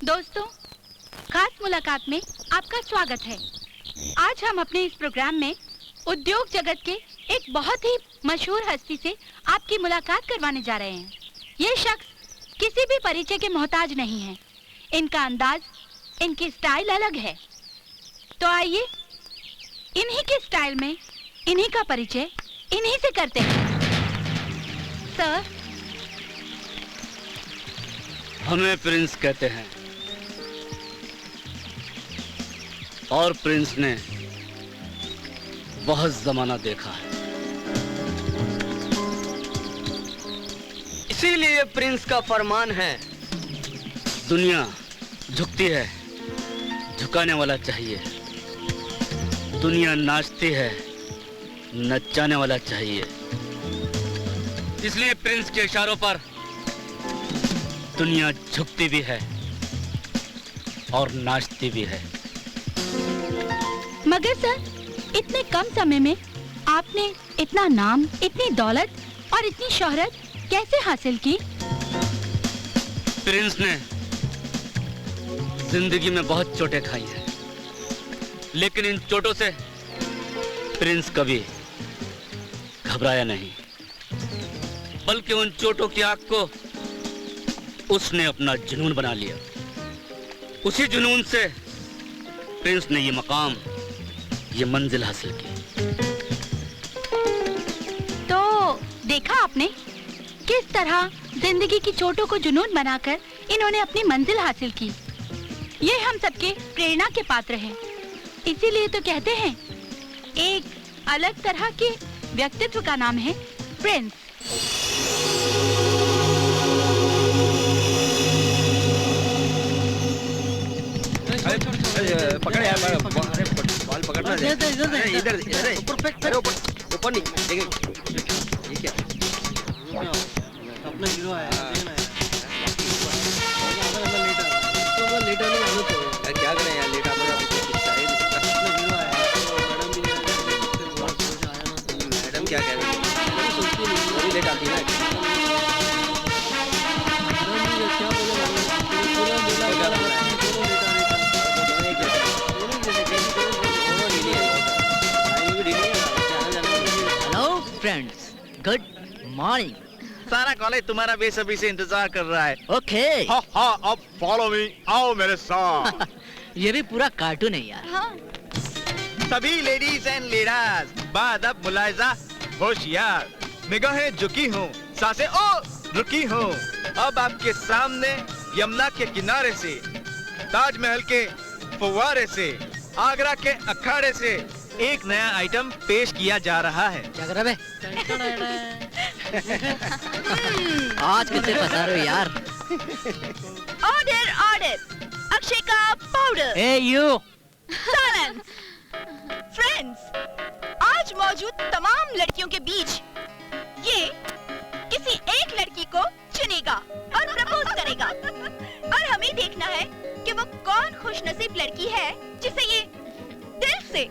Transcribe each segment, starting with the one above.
दोस्तों, खास मुलाकात में आपका स्वागत है। आज हम अपने इस प्रोग्राम में उद्योग जगत के एक बहुत ही मशहूर हस्ती से आपकी मुलाकात करवाने जा रहे हैं। ये शख्स किसी भी परिचय के मोहताज नहीं है। इनका अंदाज, इनकी स्टाइल अलग है। तो आइए इन्हीं के स्टाइल में इन्हीं का परिचय इन्हीं से करते हैं। सर, हमें प्रिंस कहते हैं और प्रिंस ने बहुत जमाना देखा है, इसीलिए प्रिंस का फरमान है, दुनिया झुकती है, झुकाने वाला चाहिए। दुनिया नाचती है, नचाने वाला चाहिए। इसलिए प्रिंस के इशारों पर दुनिया झुकती भी है और नाचती भी है। मगर सर, इतने कम समय में आपने इतना नाम, इतनी दौलत और इतनी शोहरत कैसे हासिल की? प्रिंस ने जिंदगी में बहुत चोटें खाई हैं, लेकिन इन चोटों से प्रिंस कभी घबराया नहीं, बल्कि उन चोटों की आग को उसने अपना जुनून बना लिया। उसी जुनून से प्रिंस ने ये मकाम, ये मंजिल हासिल की। तो देखा आपने किस तरह जिंदगी की चोटों को जुनून बनाकर इन्होंने अपनी मंजिल हासिल की। ये हम सबके प्रेरणा के पात्र हैं। इसीलिए तो कहते हैं, एक अलग तरह के व्यक्तित्व का नाम है प्रिंस। पकड़ यार, बॉल पकड़ना है। इधर इधर ऊपर नहीं, ये क्या अपना हीरो है। क्या करें यार, लेट आना मैडम क्या कह रही है, लेट आती है ना। Friends, good morning. सारा कॉलेज तुम्हारा बेसब्री से इंतजार कर रहा है। ओके। हाँ हाँ, अब फॉलो मी, आओ मेरे साथ। ये भी पूरा कार्टून है यार। हाँ। सभी लेडीज एंड लीडर्स, बादब मुलायजा होशियार, निगाहें झुकी हूँ, सांसें ओ रुकी हूँ। अब आपके सामने यमुना के किनारे से, ताजमहल के फुव्वारे से, आगरा के अखाड़े से एक नया आइटम पेश किया जा रहा है। क्या कर रहा है? आज किसे फंसा रहे हो यार? ऑर्डर ऑर्डर, अक्षय का powder. A you. Silence. Friends, आज मौजूद तमाम लड़कियों के बीच ये किसी एक लड़की को चुनेगा और प्रपोज करेगा, और हमें देखना है कि वो कौन खुशनसीब लड़की है जिसे ये दिल से,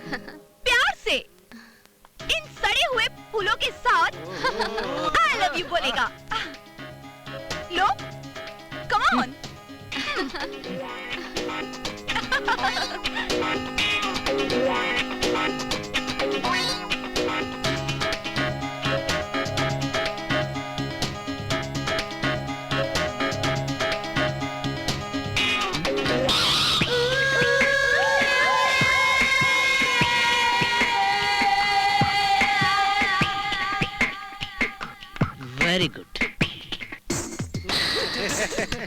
प्यार से, इन सड़े हुए फूलों के साथ I love you बोलेगा। लो, come on। Very good.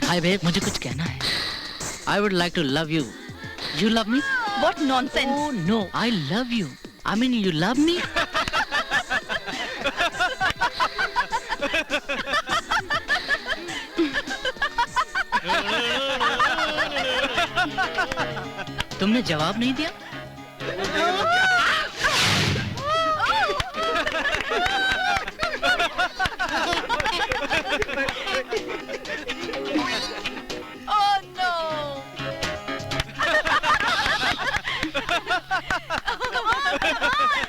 Hi babe, मुझे कुछ कहना है। I would like to love you. You love me? What nonsense? Oh no, I love you. I mean, you love me? तुमने जवाब नहीं दिया? Oh no!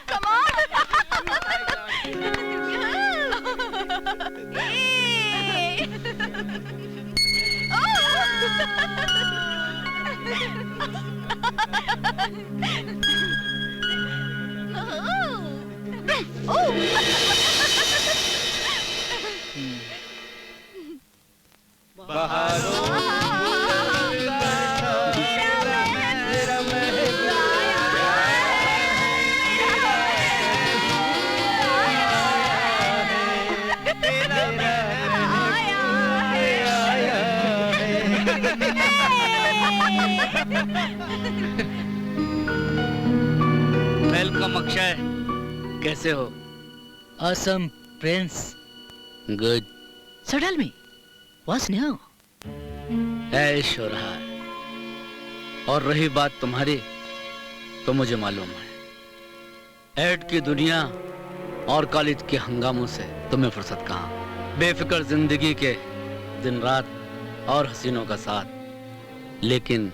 Come on! Hey! Oh! Welcome Akshay, कैसे हो? Awesome, Prince. Good. So tell me, what's new? ऐश हो रहा है। और रही बात तुम्हारी, तो मुझे मालूम है ऐड की दुनिया और कॉलेज के हंगामों से तुम्हें फुर्सत कहाँ। बेफिक्र जिंदगी के दिन रात और हसीनों का साथ, लेकिन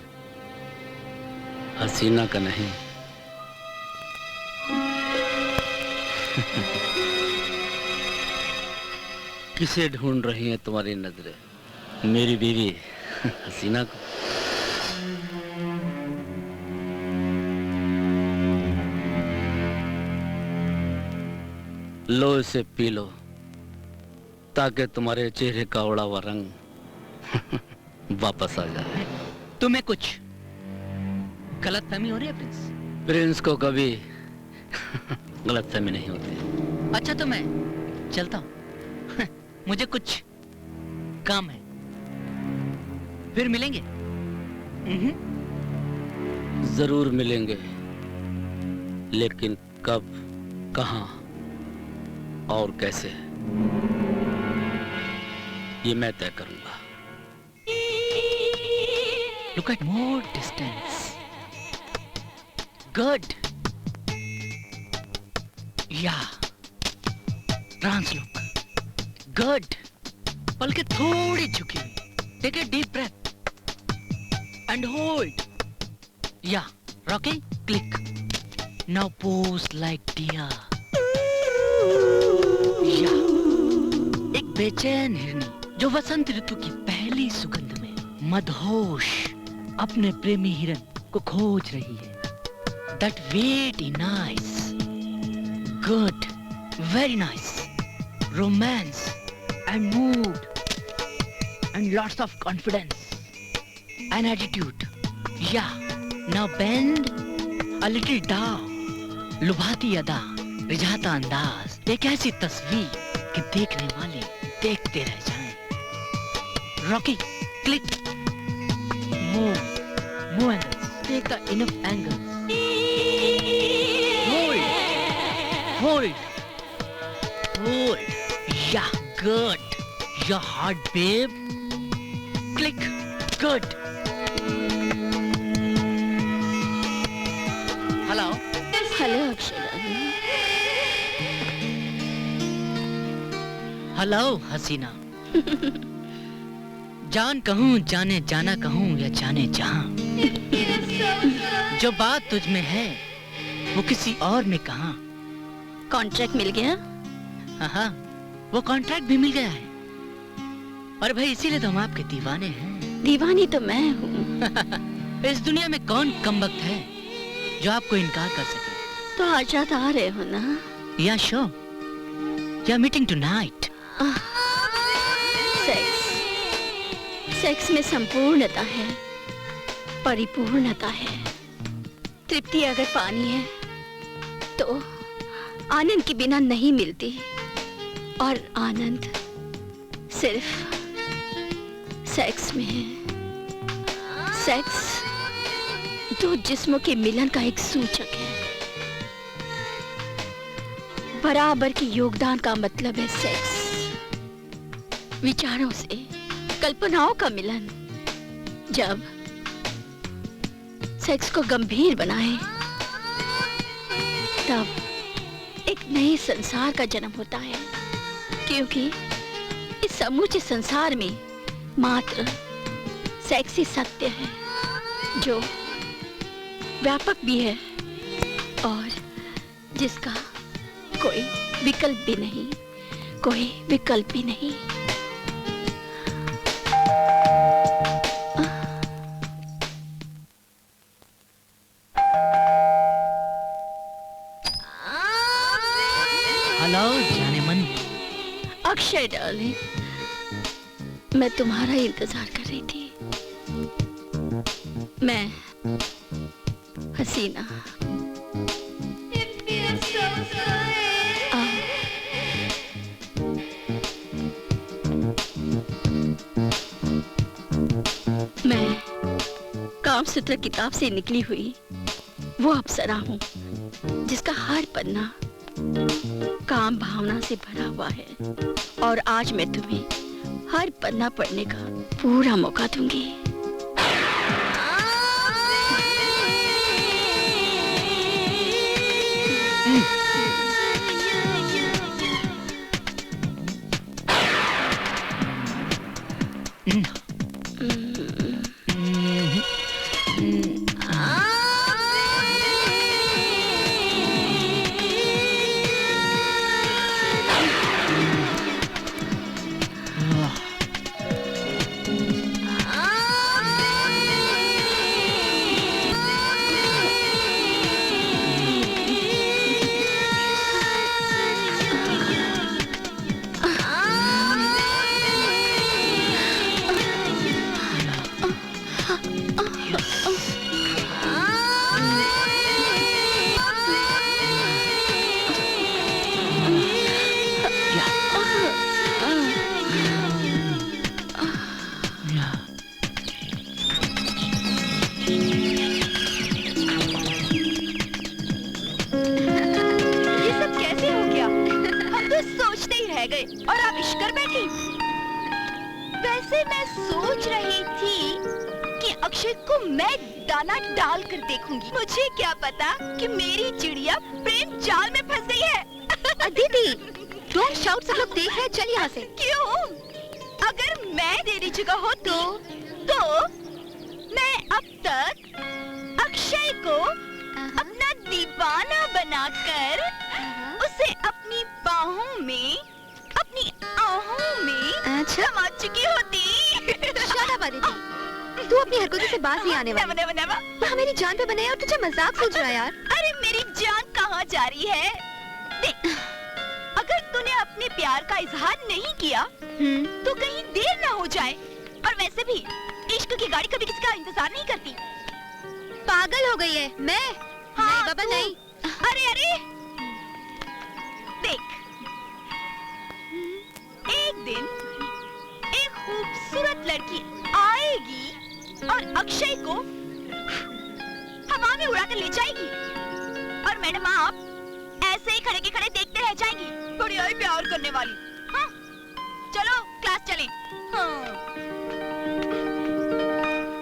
हसीना का नहीं। किसे ढूंढ रही हैं तुम्हारी नजरें? मेरी बीवी हसीना को। लो इसे पी लो, ताकि तुम्हारे चेहरे का उड़ा हुआ रंग वापस आ जाए। तुम्हें कुछ गलतफहमी हो रही है प्रिंस? प्रिंस को कभी गलतफहमी नहीं होती। अच्छा तो मैं चलता हूँ। मुझे कुछ काम है, फिर मिलेंगे। जरूर मिलेंगे, लेकिन कब, कहां और कैसे, ये मैं तय करूंगा। Look at more distance. Good. Yeah. Trans look. Good. पलके थोड़ी झुकी हुई। Take a deep breath. And hold. Yeah. Rocky. Click. Now pose like deer. Yeah. एक बेचैन हिरनी जो वसंत ऋतु की पहली सुगंध में मदहोश अपने प्रेमी हिरन को खोज रही है। That very nice. Good. Very nice. Romance and mood and lots of confidence and attitude. Yeah. Now bend a little down. लुभाती अदा, रिझाता अंदाज, एक ऐसी तस्वीर कि देखने वाले देखते रह जाएं। Rocky, click. Move angles. Take the enough angles. Hold. Yeah, good. Your heart, babe. Click. Good. Hello. Hello Akshay. Hello हसीना। जान कहूँ, जाने जाना कहूँ या जाने जहां, जो बात तुझ में है वो किसी और में कहां। कॉन्ट्रैक्ट मिल गया? हाँ, वो कॉन्ट्रैक्ट भी मिल गया है। और भाई इसीलिए तो हम आपके दीवाने हैं। दीवानी तो मैं हूँ। इस दुनिया में कौन कमबख्त है जो आपको इनकार कर सके? तो आज रात आ रहे हो ना? या शो या मीटिंग टुनाइट। सेक्स में संपूर्णता है, परिपूर्णता है। तृप्ति अगर पानी है तो आनंद के बिना नहीं मिलती, और आनंद सिर्फ सेक्स में है। सेक्स दो जिस्मों के मिलन का एक सूचक है। बराबर के योगदान का मतलब है सेक्स। विचारों से कल्पनाओं का मिलन जब सेक्स को गंभीर बनाए, तब एक नए संसार का जन्म होता है। क्योंकि इस समूचे संसार में मात्र सेक्स ही सत्य है, जो व्यापक भी है और जिसका कोई विकल्प भी नहीं, कोई विकल्प भी नहीं। अक्षय डार्लिंग, मैं तुम्हारा ही इंतजार कर रही थी। मैं हसीना। मैं कामसूत्र किताब से निकली हुई वो अप्सरा हूँ जिसका हर पन्ना काम भावना से भरा हुआ है, और आज मैं तुम्हें हर पन्ना पढ़ने का पूरा मौका दूंगी। और आप इश्क कर बैठी। वैसे मैं सोच रही थी कि अक्षय को मैं दाना डाल कर देखूंगी। मुझे क्या पता कि मेरी चिड़िया प्रेम जाल में फंस गई है। दीदी, डोंट शाउट, सब लोग देख रहे हैं, चल यहाँ से। क्यों? अगर मैं तेरी जगह हो तो मैं अब तक अक्षय को अपना दीवाना बनाकर उसे अपनी बाहों में, अपनी आहों में समा चुकी होती। शट अप अदिति, तू अपनी हरकतों से बाज नहीं आने वाली। वहाँ मेरी जान पे बने है और तुझे मजाक सूझ रहा है यार। अरे मेरी जान कहाँ जा रही है? देख, अगर तूने अपने प्यार का इजहार नहीं किया तो कहीं देर ना हो जाए। और वैसे भी इश्क की गाड़ी कभी किसी का इंतजार नहीं करती। पागल हो गई है मैं? हाँ, नहीं बाबा नहीं। अरे देख, एक दिन एक खूबसूरत लड़की आएगी और अक्षय को हवा में उड़ाकर ले जाएगी, और मैडम आप ऐसे ही खड़े के खड़े देखते रह जाएंगी। बड़ी आई प्यार करने वाली। हाँ, चलो क्लास चलें। हाँ।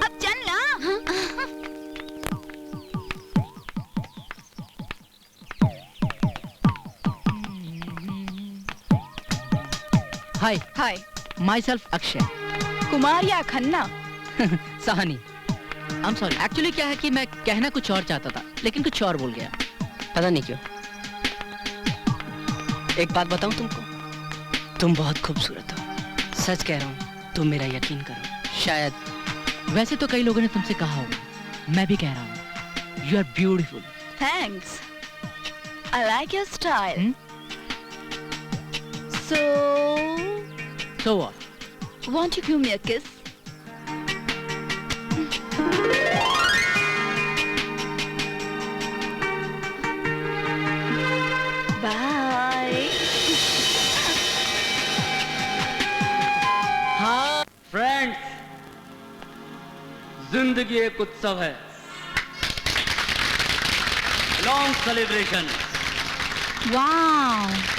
अब चल ना। हाय हाय, माई सेल्फ अक्षय। कुमार या Khanna? Sahani. I am sorry, actually क्या है कि मैं कहना कुछ और चाहता था लेकिन कुछ और बोल गया, पता नहीं क्यों। एक बात बताऊं तुमको, तुम बहुत खूबसूरत हो। सच कह रहा हूँ, तुम मेरा यकीन करो। शायद वैसे तो कई लोगों ने तुमसे कहा होगा, मैं भी कह रहा हूँ, you are beautiful. Thanks, I like your style. So what? Want to give me a kiss? Bye. हाँ फ्रेंड्स, जिंदगी एक उत्सव है, लॉन्ग सेलिब्रेशन। वाह,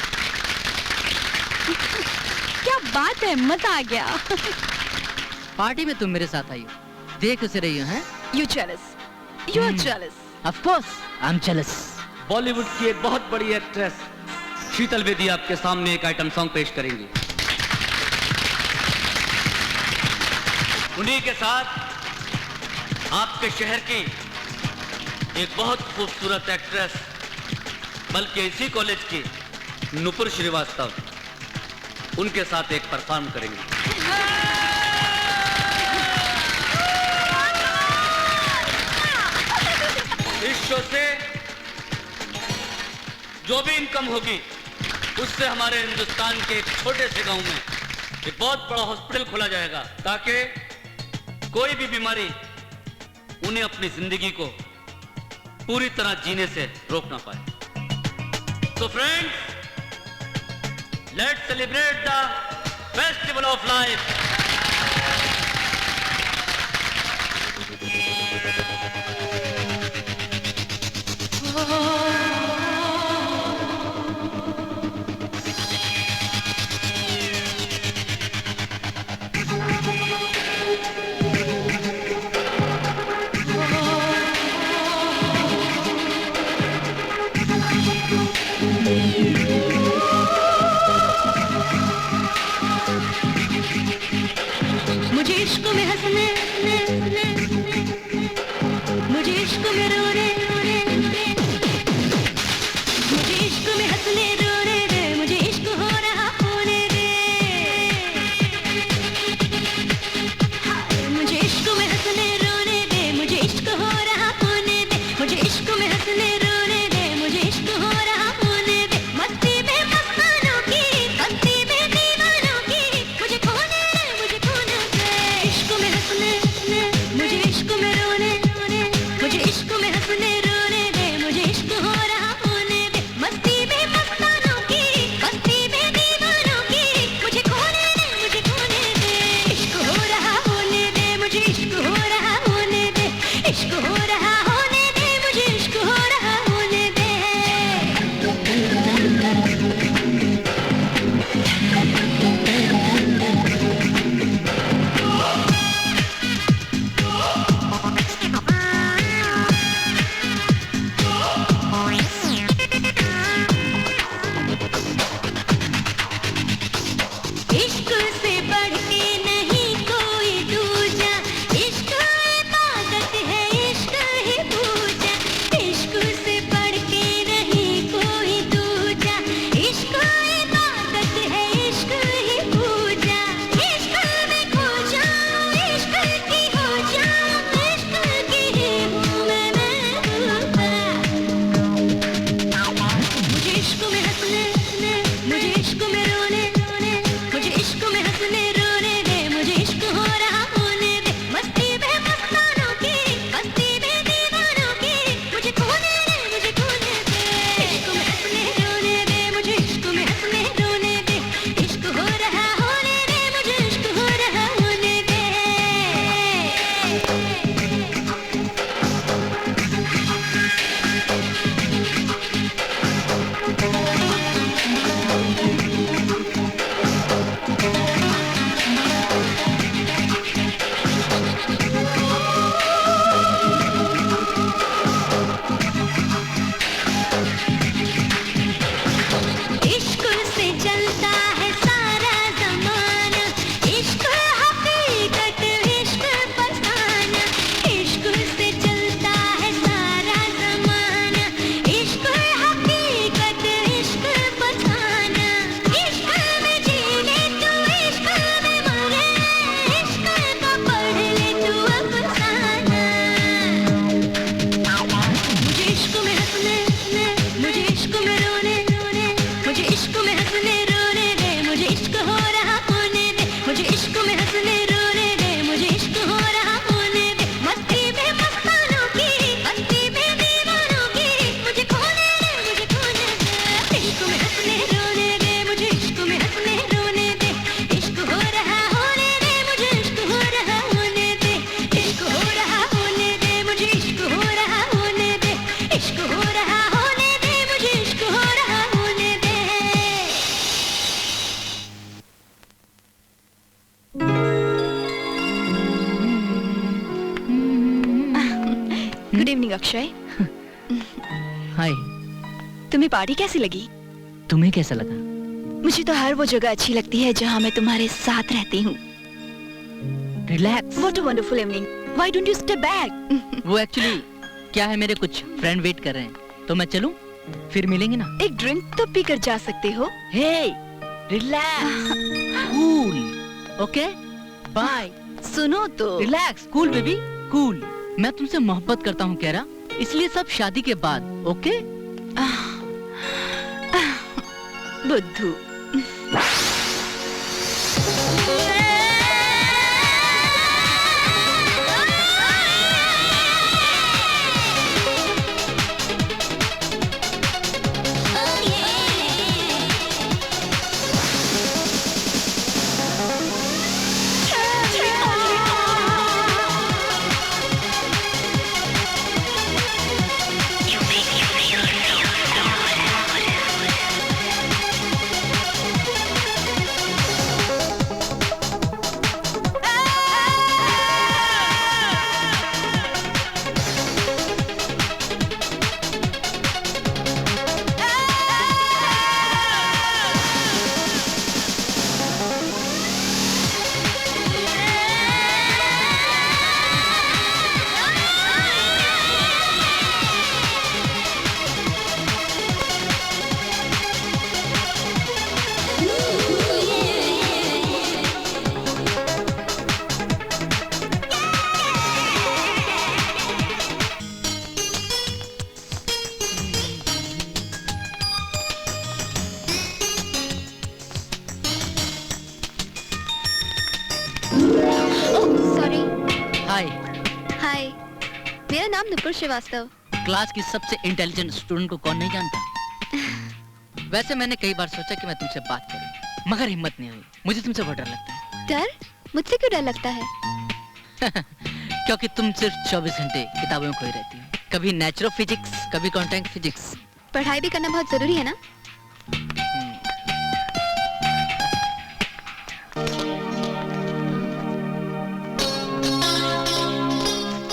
क्या बात है, मजा आ गया। पार्टी में तुम मेरे साथ आई हो, देख उसे रही हो, हैं? You jealous? You are jealous? Of course, I'm jealous. Bollywood की एक बहुत बड़ी एक्ट्रेस शीतल बेदी आपके सामने एक आइटम सॉन्ग पेश करेंगी। उन्हीं के साथ आपके शहर की एक बहुत खूबसूरत एक्ट्रेस, बल्कि इसी कॉलेज की नुपुर श्रीवास्तव, उनके साथ एक परफॉर्म करेंगे। इस शो से जो भी इनकम होगी उससे हमारे हिंदुस्तान के एक छोटे से गांव में एक बहुत बड़ा हॉस्पिटल खोला जाएगा, ताकि कोई भी बीमारी उन्हें अपनी जिंदगी को पूरी तरह जीने से रोक ना पाए। तो friends, let's celebrate the festival of life. मुझे इश्क में हंसने, मुझे इश्क में रोने, मुझे इश्क में हंसने रोने दे, मुझे इश्क हो रहा होने दे। मुझे इश्क में हंसने रोने दे, मुझे इश्क हो रहा होने दे, मुझे इश्क में हंसने रोने दे, मुझे इश्क हो रहा होने दे। मस्ती में मस्तानों की, मस्ती में दीवानों की, मुझे खोने दे, मुझे खोने दे। इश्क में हंसने, मुझे इश्क में रोने, मुझे इश्क में हंसने रोने दे, मुझे इश्क हो रहा होने दे। मस्ती में मस्तानों की, मस्ती में दीवानों की, मुझे खोने दे, मुझे खोने दे। इश्क हो रहा होने दे, मुझे इश्क हो रहा होने दे, इश्क हो रहा होने दे, मुझे इश्क हो रहा होने दे। इश्क से बढ़ के नहीं कोई दूजा, इश्क इबादत है, इश्क ही पूजा। इश्क से बढ़ के नहीं कोई दूजा, इश्क इबादत है, इश्क ही पूजा। इश्क में खो जाऊं, इश्क की हो जाऊं, इश्क की ही हूँ मैं महबूबा। मुझे इश्क में हंसने, मुझे इश्क में रोने, मुझे इश्क में हंसने रोने दे, मुझे इश्क हो रहा होने दे। मस्ती में मस्तानों की, मस्ती में दीवानों की, मुझे खोने दे, मुझे खोने दे। इश्क में हंसने रोने दे, मुझे इश्क में हंसने रोने दे, इश्क हो रहा होने दे, मुझे इश्क हो रहा होने दे। इश्क से चलता है सारा ज़माना, इश्क हकीकत, इश्क फसाना। इश्क से चलता है सारा ज़माना, इश्क हकीकत, इश्क फसाना। इश्क में जी ले तू, इश्क में मरे, इश्क का पढ़ ले तू अफसाना। मुझे इश्क में हंसने, मुझे इश्क में रोने, मुझे इश्क में हंसने रोने दे, मुझे इश्क हो रहा होने दे, मुझे इश्क में हंसने रोने दे, मुझे इश्क हो रहा होने दे। मस्ती में मस्तानों की, मस्ती में दीवानों की, मुझे खोने दे, मुझे खोने दे। इश्क में हंसने रोने दे, मुझे इश्क में हंसने रोने दे, इश्क हो रहा होने दे, मुझे इश्क हो रहा होने दे, इश्क हो रहा होने दे, मुझे इश्क हो रहा होने दे, इश्क हो रहा होने दे, मुझे इश्क हो रहा होने दे। Good evening Akshay. हाय, तुम्हें पार्टी कैसी लगी? तुम्हें कैसा लगा? मुझे तो हर वो जगह अच्छी लगती है जहाँ मैं तुम्हारे साथ रहती हूँ। Relax. What a wonderful evening. Why don't you step back? वो एक्चुअली क्या है, मेरे कुछ फ्रेंड वेट कर रहे हैं, तो मैं चलूं? फिर मिलेंगे ना। एक ड्रिंक तो पी कर जा सकते हो। हे, रिलैक्स, कूल, ओके, बाय। सुनो तो। Relax, cool baby, cool. मैं तुमसे मोहब्बत करता हूँ कैरा, इसलिए सब शादी के बाद, ओके? बुद्धू। हाय। हाय, मेरा नाम नुपुर श्रीवास्तव। क्लास की सबसे इंटेलिजेंट स्टूडेंट को कौन नहीं जानता। वैसे मैंने कई बार सोचा कि मैं तुमसे बात करूं, मगर हिम्मत नहीं हुई। मुझे तुमसे बहुत डर लगता है। डर? मुझसे क्यों डर लगता है? क्योंकि तुम सिर्फ 24 घंटे किताबों में खोई रहती हो। कभी नेचुरल फिजिक्स, कभी कॉन्टैक्ट फिजिक्स। पढ़ाई भी करना बहुत जरूरी है ना?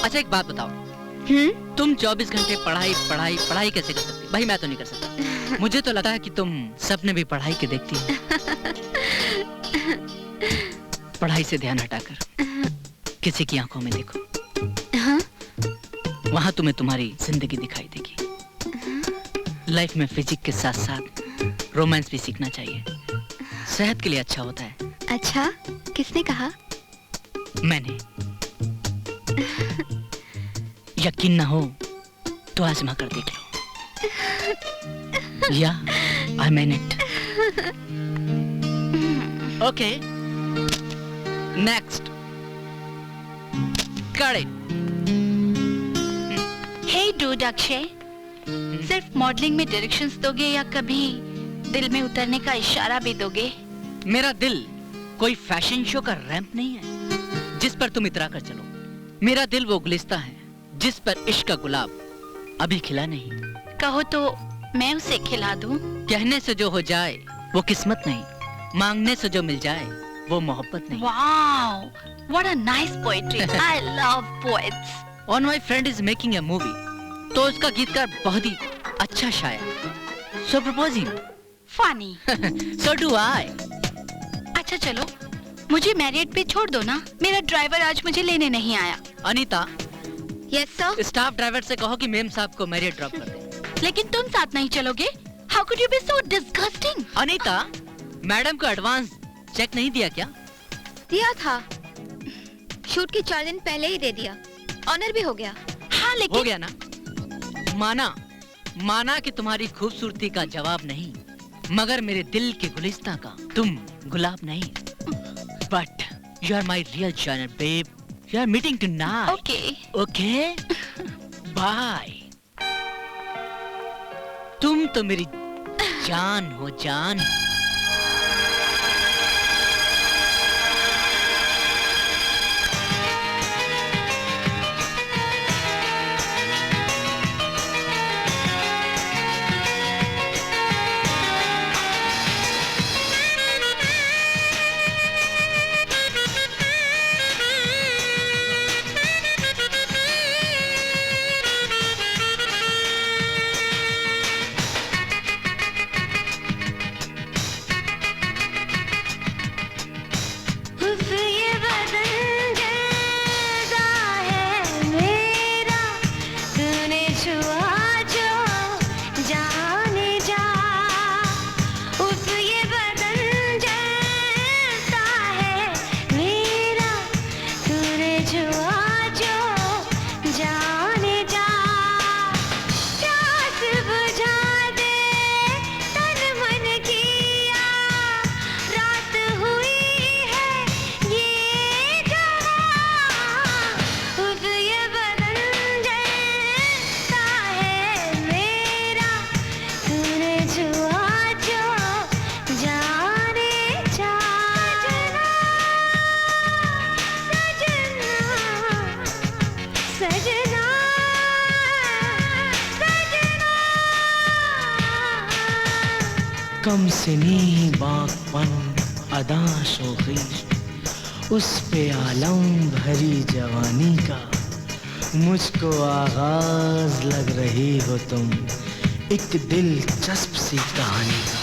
अच्छा एक बात बताओ, तुम 24 घंटे पढ़ाई कैसे कर सकती? भाई मैं तो नहीं कर सकता। मुझे तो लगता है कि तुम सपने भी पढ़ाई के देखती हो। पढ़ाई से ध्यान हटाकर किसी की आंखों में देखो। हाँ? वहां तुम्हें तुम्हारी जिंदगी दिखाई देगी। लाइफ में फिजिक्स के साथ साथ रोमांस भी सीखना चाहिए, सेहत के लिए अच्छा होता है। अच्छा, किसने कहा? मैंने। यकीन ना हो तो आजमा कर देख लो। या I mean it. Okay, next. कड़े। हे डूड अक्षय, सिर्फ मॉडलिंग में डायरेक्शंस दोगे या कभी दिल में उतरने का इशारा भी दोगे? मेरा दिल कोई फैशन शो का रैंप नहीं है जिस पर तुम इतरा कर चलो। मेरा दिल वो गुलिस्ता है जिस पर इश्क का गुलाब अभी खिला नहीं। कहो तो मैं उसे खिला दूं? कहने से जो हो जाए वो किस्मत नहीं, मांगने से जो मिल जाए वो मोहब्बत नहीं। Wow, what a nice poetry. I love poets. On my friend is making a movie, तो उसका गीतकार बहुत ही अच्छा शायर। So propose him. Funny. So do I. अच्छा चलो, मुझे मैरियट पे छोड़ दो ना, मेरा ड्राइवर आज मुझे लेने नहीं आया। Anita, yes sir. Staff driver से कहो कि मेम साहब को मैरियट ड्रॉप कर दे। लेकिन तुम साथ नहीं चलोगे? How could you be so disgusting? Anita, madam को एडवांस चेक नहीं दिया क्या? दिया था, शूट के 4 दिन पहले ही दे दिया। ऑनर भी हो गया। हाँ लेकिन हो गया ना? माना कि तुम्हारी खूबसूरती का जवाब नहीं, मगर मेरे दिल के गुलिस्तां का तुम गुलाब नहीं। But you are my real China babe. You are meeting tonight. Okay. Okay? Bye. तुम तो मेरी जान हो जान। कम सिनी बागपन अदा शोखी, उस पे आलम भरी जवानी का, मुझको आगाज लग रही हो तुम एक दिलचस्प सी कहानी का।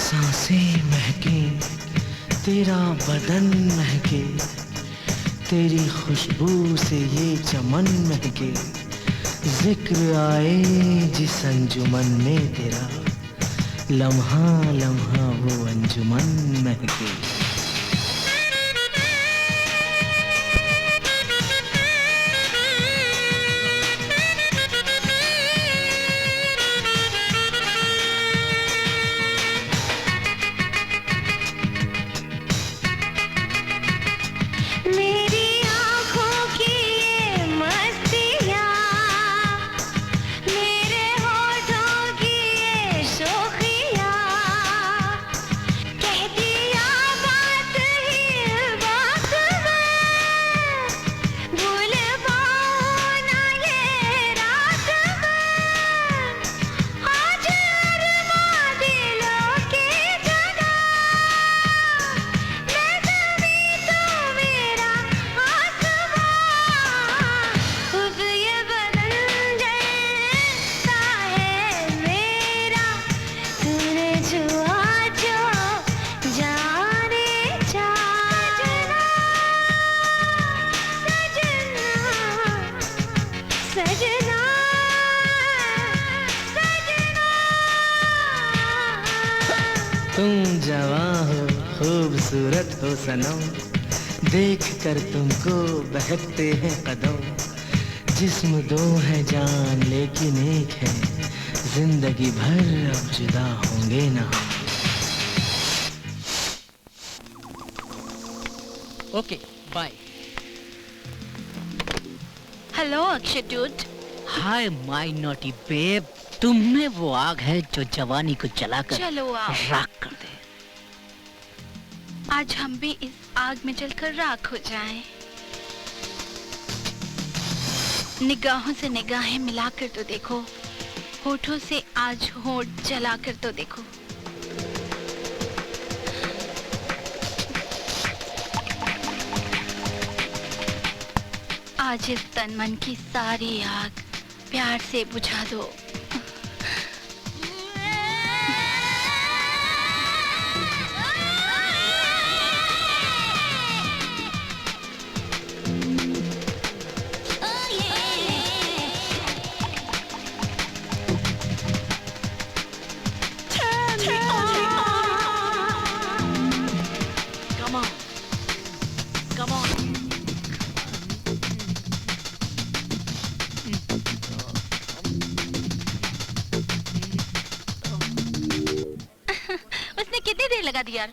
सांसें महके, तेरा बदन महके, तेरी खुशबू से ये चमन महके, जिक्र आए जिस अंजुमन में तेरा, लम्हा लम्हा वो अंजुमन महके। तुम जवां हो, खूबसूरत हो सनम, देख कर तुमको बहकते हैं कदम, जिस्म दो है जान लेकिन एक है, जिंदगी भर अब जुदा होंगे ना। Okay bye. Hello Akshay dude. Hi my naughty babe, तुम में वो आग है जो जवानी को जलाकर चलो आओ, राख कर दे। आज हम भी इस आग में जलकर राख हो जाएं। निगाहों से निगाहें मिलाकर तो देखो, होठों से आज होठ जलाकर तो देखो। आज इस तन मन की सारी आग प्यार से बुझा दो। कितनी देर लगा दी यार।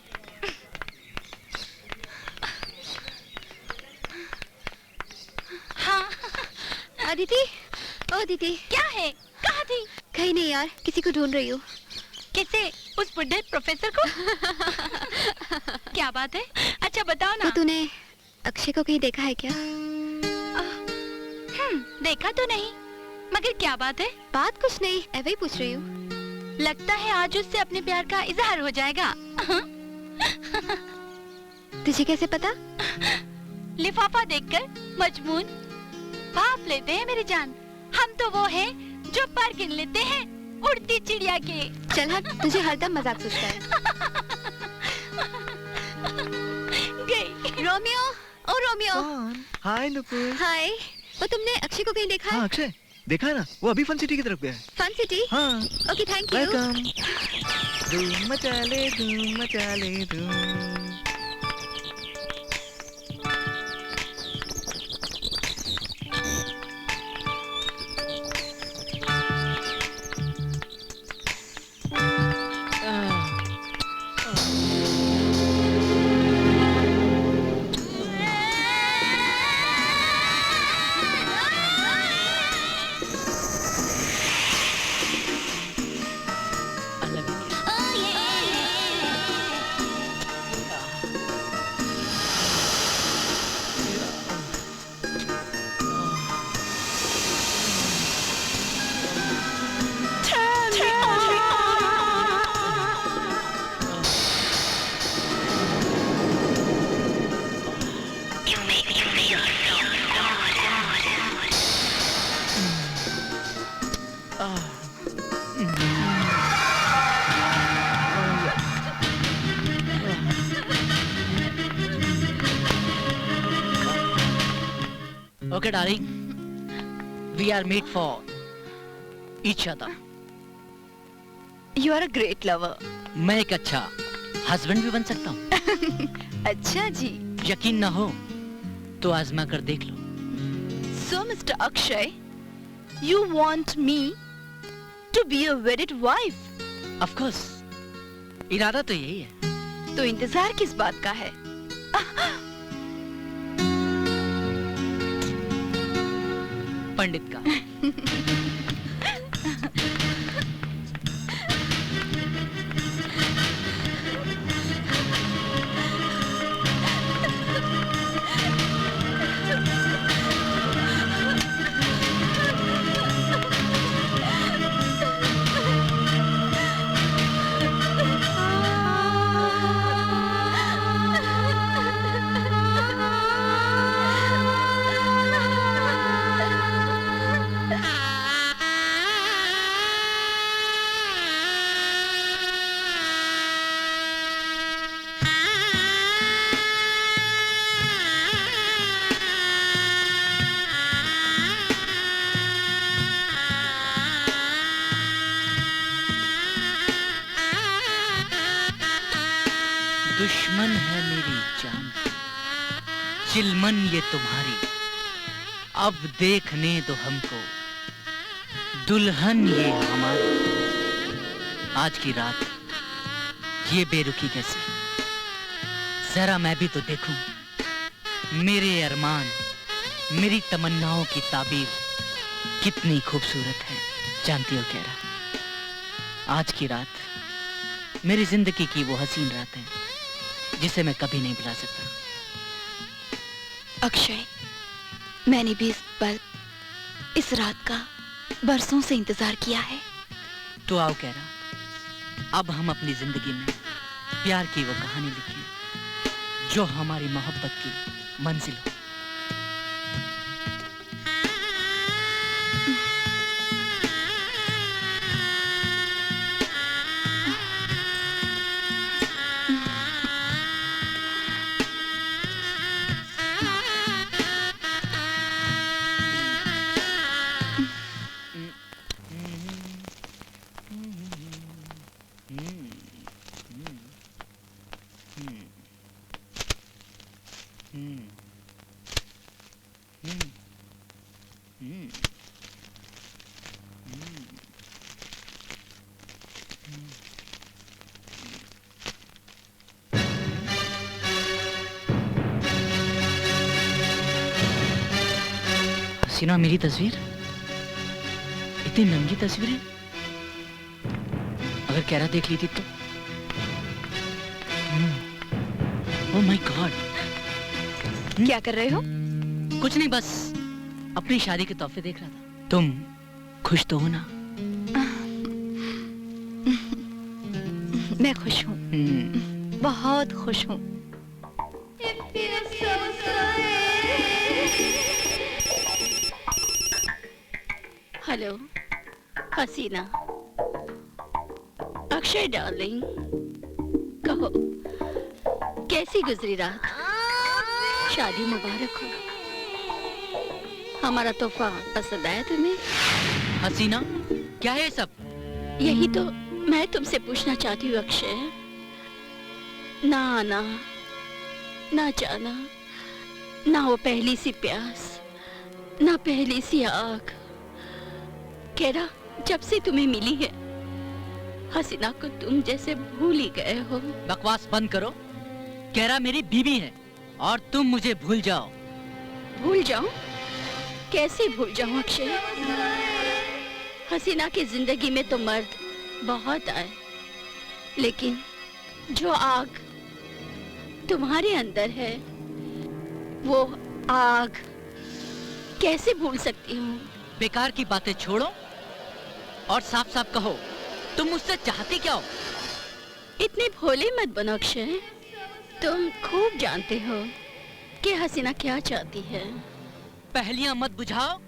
हाँ अदिति, ओ अदिति, क्या है? कहाँ थी? कहीं नहीं यार, किसी को ढूंढ रही हूँ। कैसे? उस बुड्ढे प्रोफेसर को? क्या बात है? अच्छा बताओ ना। तो तूने अक्षय को कहीं देखा है क्या? देखा तो नहीं, मगर क्या बात है? बात कुछ नहीं, ऐसे ही पूछ रही हूँ। लगता है आज उससे अपने प्यार का इजहार हो जाएगा। तुझे कैसे पता? लिफाफा देखकर मजबून भाप लेते हैं मेरी जान। हम तो वो हैं जो पर गिन लेते हैं उड़ती चिड़िया के। चल हट, तुझे हरदम मजाक सुझता है। गई। रोमियो, ओ रोमियो। हाय नुपुर। हाय। वो तुमने अक्षय को कहीं देखा है? हाँ अक्षय, देखा है ना, वो अभी फन सिटी की तरफ गया है। Fun city? हाँ। Okay, thank you. वेलकम। धूम मचा ले, धूम मचा ले, धूम। Okay, darling. We are made for each other. You are a great lover. मैं एक अच्छा हस्बैंड भी बन सकता हूँ। अच्छा जी। यकीन ना हो तो आजमा कर देख लो। So, Mr. Akshay, you want me to be a wedded wife? Of course. इरादा तो यही है। तो इंतजार किस बात का है? पंडित का। दुश्मन है मेरी जान की, चिलमन ये तुम्हारी, अब देखने दो हमको, दुल्हन ये हमारी। आज की रात ये बेरुखी कैसी, जरा मैं भी तो देखूं, मेरे अरमान, मेरी तमन्नाओं की ताबीर कितनी खूबसूरत है। जानती हो क्या, आज की रात मेरी जिंदगी की वो हसीन रात है जिसे मैं कभी नहीं भुला सकता। अक्षय, मैंने भी इस पल, इस रात का बरसों से इंतजार किया है। तो आओ कह रहा, अब हम अपनी जिंदगी में प्यार की वो कहानी लिखें जो हमारी मोहब्बत की मंजिल हो। हसीना मेरी तस्वीर, इतनी नंगी तस्वीरें अगर कैरा देख ली थी तो। Oh my God. क्या कर रहे हो? कुछ नहीं, बस अपनी शादी के तोहफे देख रहा था। तुम खुश तो हो ना? मैं खुश हूँ, बहुत खुश हूँ। हेलो हसीना, अक्षय डार्लिंग, कहो कैसी गुजरी रात? शादी मुबारक हो। हमारा तोहफा पसंद आया तुम्हें? हसीना, क्या है ये सब? यही तो मैं तुमसे पूछना चाहती हूँ अक्षय। ना आना, ना जाना, ना वो पहली सी प्यास, ना पहली सी आग। केरा, जब से तुम्हें मिली है हसीना को तुम जैसे भूल ही गए हो। बकवास बंद करो। केरा मेरी बीवी है और तुम मुझे भूल जाओ। भूल जाऊं? कैसे भूल जाऊं अक्षय? हसीना की जिंदगी में तो मर्द बहुत आए, लेकिन जो आग तुम्हारे अंदर है वो आग कैसे भूल सकती हूँ? बेकार की बातें छोड़ो और साफ साफ कहो, तुम मुझसे चाहती क्या हो? इतने भोले मत बनो अक्षय। तुम खूब जानते हो कि हसीना क्या चाहती है। पहेलियां मत बुझाओ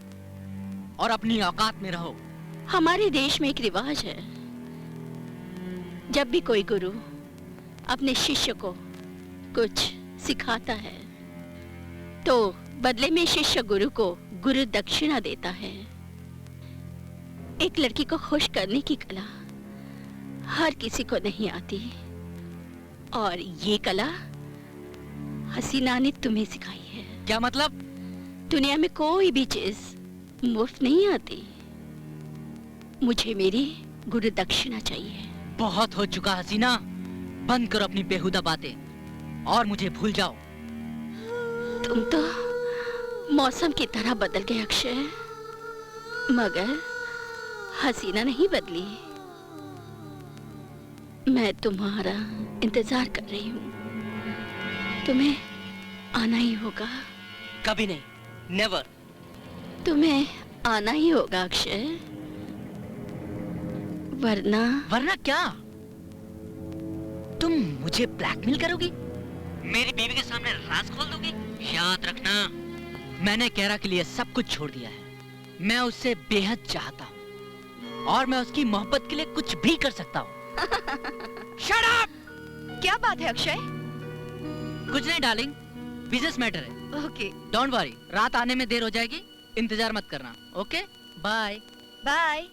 और अपनी औकात में रहो। हमारे देश में एक रिवाज है, जब भी कोई गुरु अपने शिष्य को कुछ सिखाता है तो बदले में शिष्य गुरु को गुरु दक्षिणा देता है। एक लड़की को खुश करने की कला हर किसी को नहीं आती, और ये कला हसीना ने तुम्हें सिखाई है। क्या मतलब? दुनिया में कोई भी चीज मुफ्त नहीं आती। मुझे मेरी गुरु दक्षिणा चाहिए। बहुत हो चुका हसीना, बंद करो अपनी बेहुदा बातें और मुझे भूल जाओ। तुम तो मौसम की तरह बदल गए अक्षय, मगर हसीना नहीं बदली। मैं तुम्हारा इंतजार कर रही हूँ। तुम्हें आना ही होगा। कभी नहीं, नेवर। तुम्हें आना ही होगा अक्षय, वरना क्या? तुम मुझे ब्लैकमेल करोगी? मेरी बीवी के सामने राज खोल दोगी? याद रखना, मैंने केरा के लिए सब कुछ छोड़ दिया है। मैं उससे बेहद चाहता हूँ और मैं उसकी मोहब्बत के लिए कुछ भी कर सकता हूँ। Shut up! क्या बात है अक्षय? कुछ नहीं डार्लिंग, बिजनेस मैटर है। ओके, डोंट वरी, रात आने में देर हो जाएगी, इंतजार मत करना। Okay, bye bye.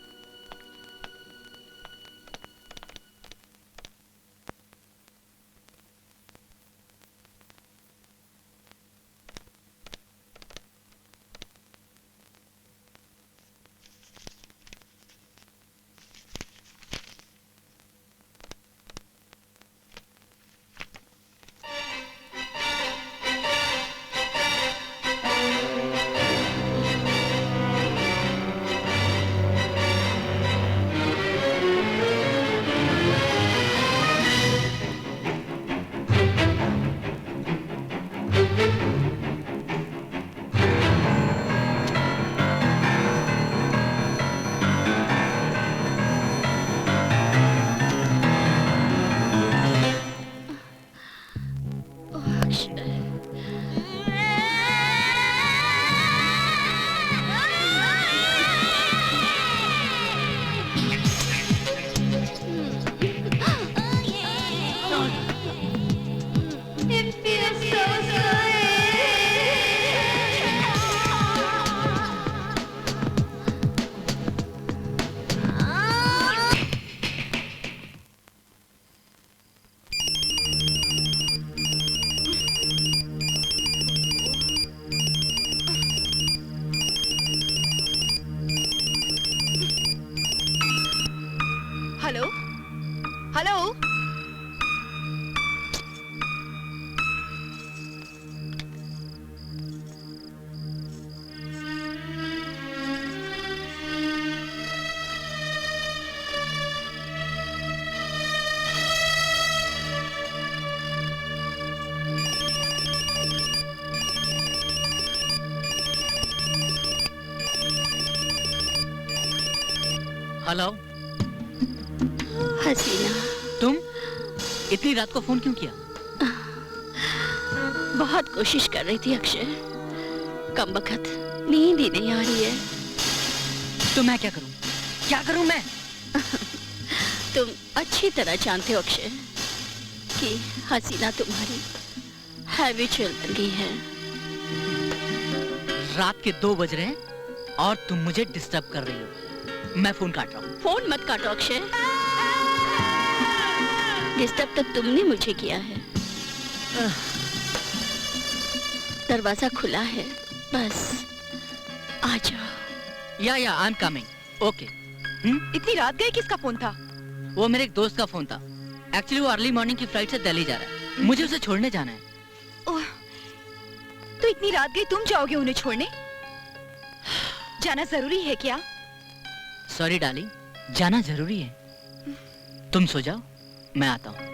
Hello. Haseena, तुम इतनी रात को फोन क्यों किया? बहुत कोशिश कर रही थी अक्षय, कमबख्त नींद ही नहीं आ रही है। तो मैं क्या करूं? क्या करूं मैं? तुम अच्छी तरह जानते हो अक्षय कि हसीना तुम्हारी हैबिचुअल बन गई है। रात के 2 बज रहे हैं और तुम मुझे डिस्टर्ब कर रही हो। मैं फोन काट रहा हूँ। फोन मत काटो अक्षय, डिस्टर्ब तो तुमने मुझे किया है। दरवाजा खुला है, बस आ जाओ। या आई एम कमिंग। ओके। इतनी रात गए, किसका फोन था? वो मेरे एक दोस्त का फोन था। एक्चुअली वो अर्ली मॉर्निंग की फ्लाइट से दिल्ली जा रहा है, मुझे उसे छोड़ने जाना है। ओह, तो इतनी रात गई तुम जाओगे उन्हें छोड़ने? जाना जरूरी है क्या? सॉरी डार्लिंग, जाना जरूरी है। तुम सो जाओ, मैं आता हूँ।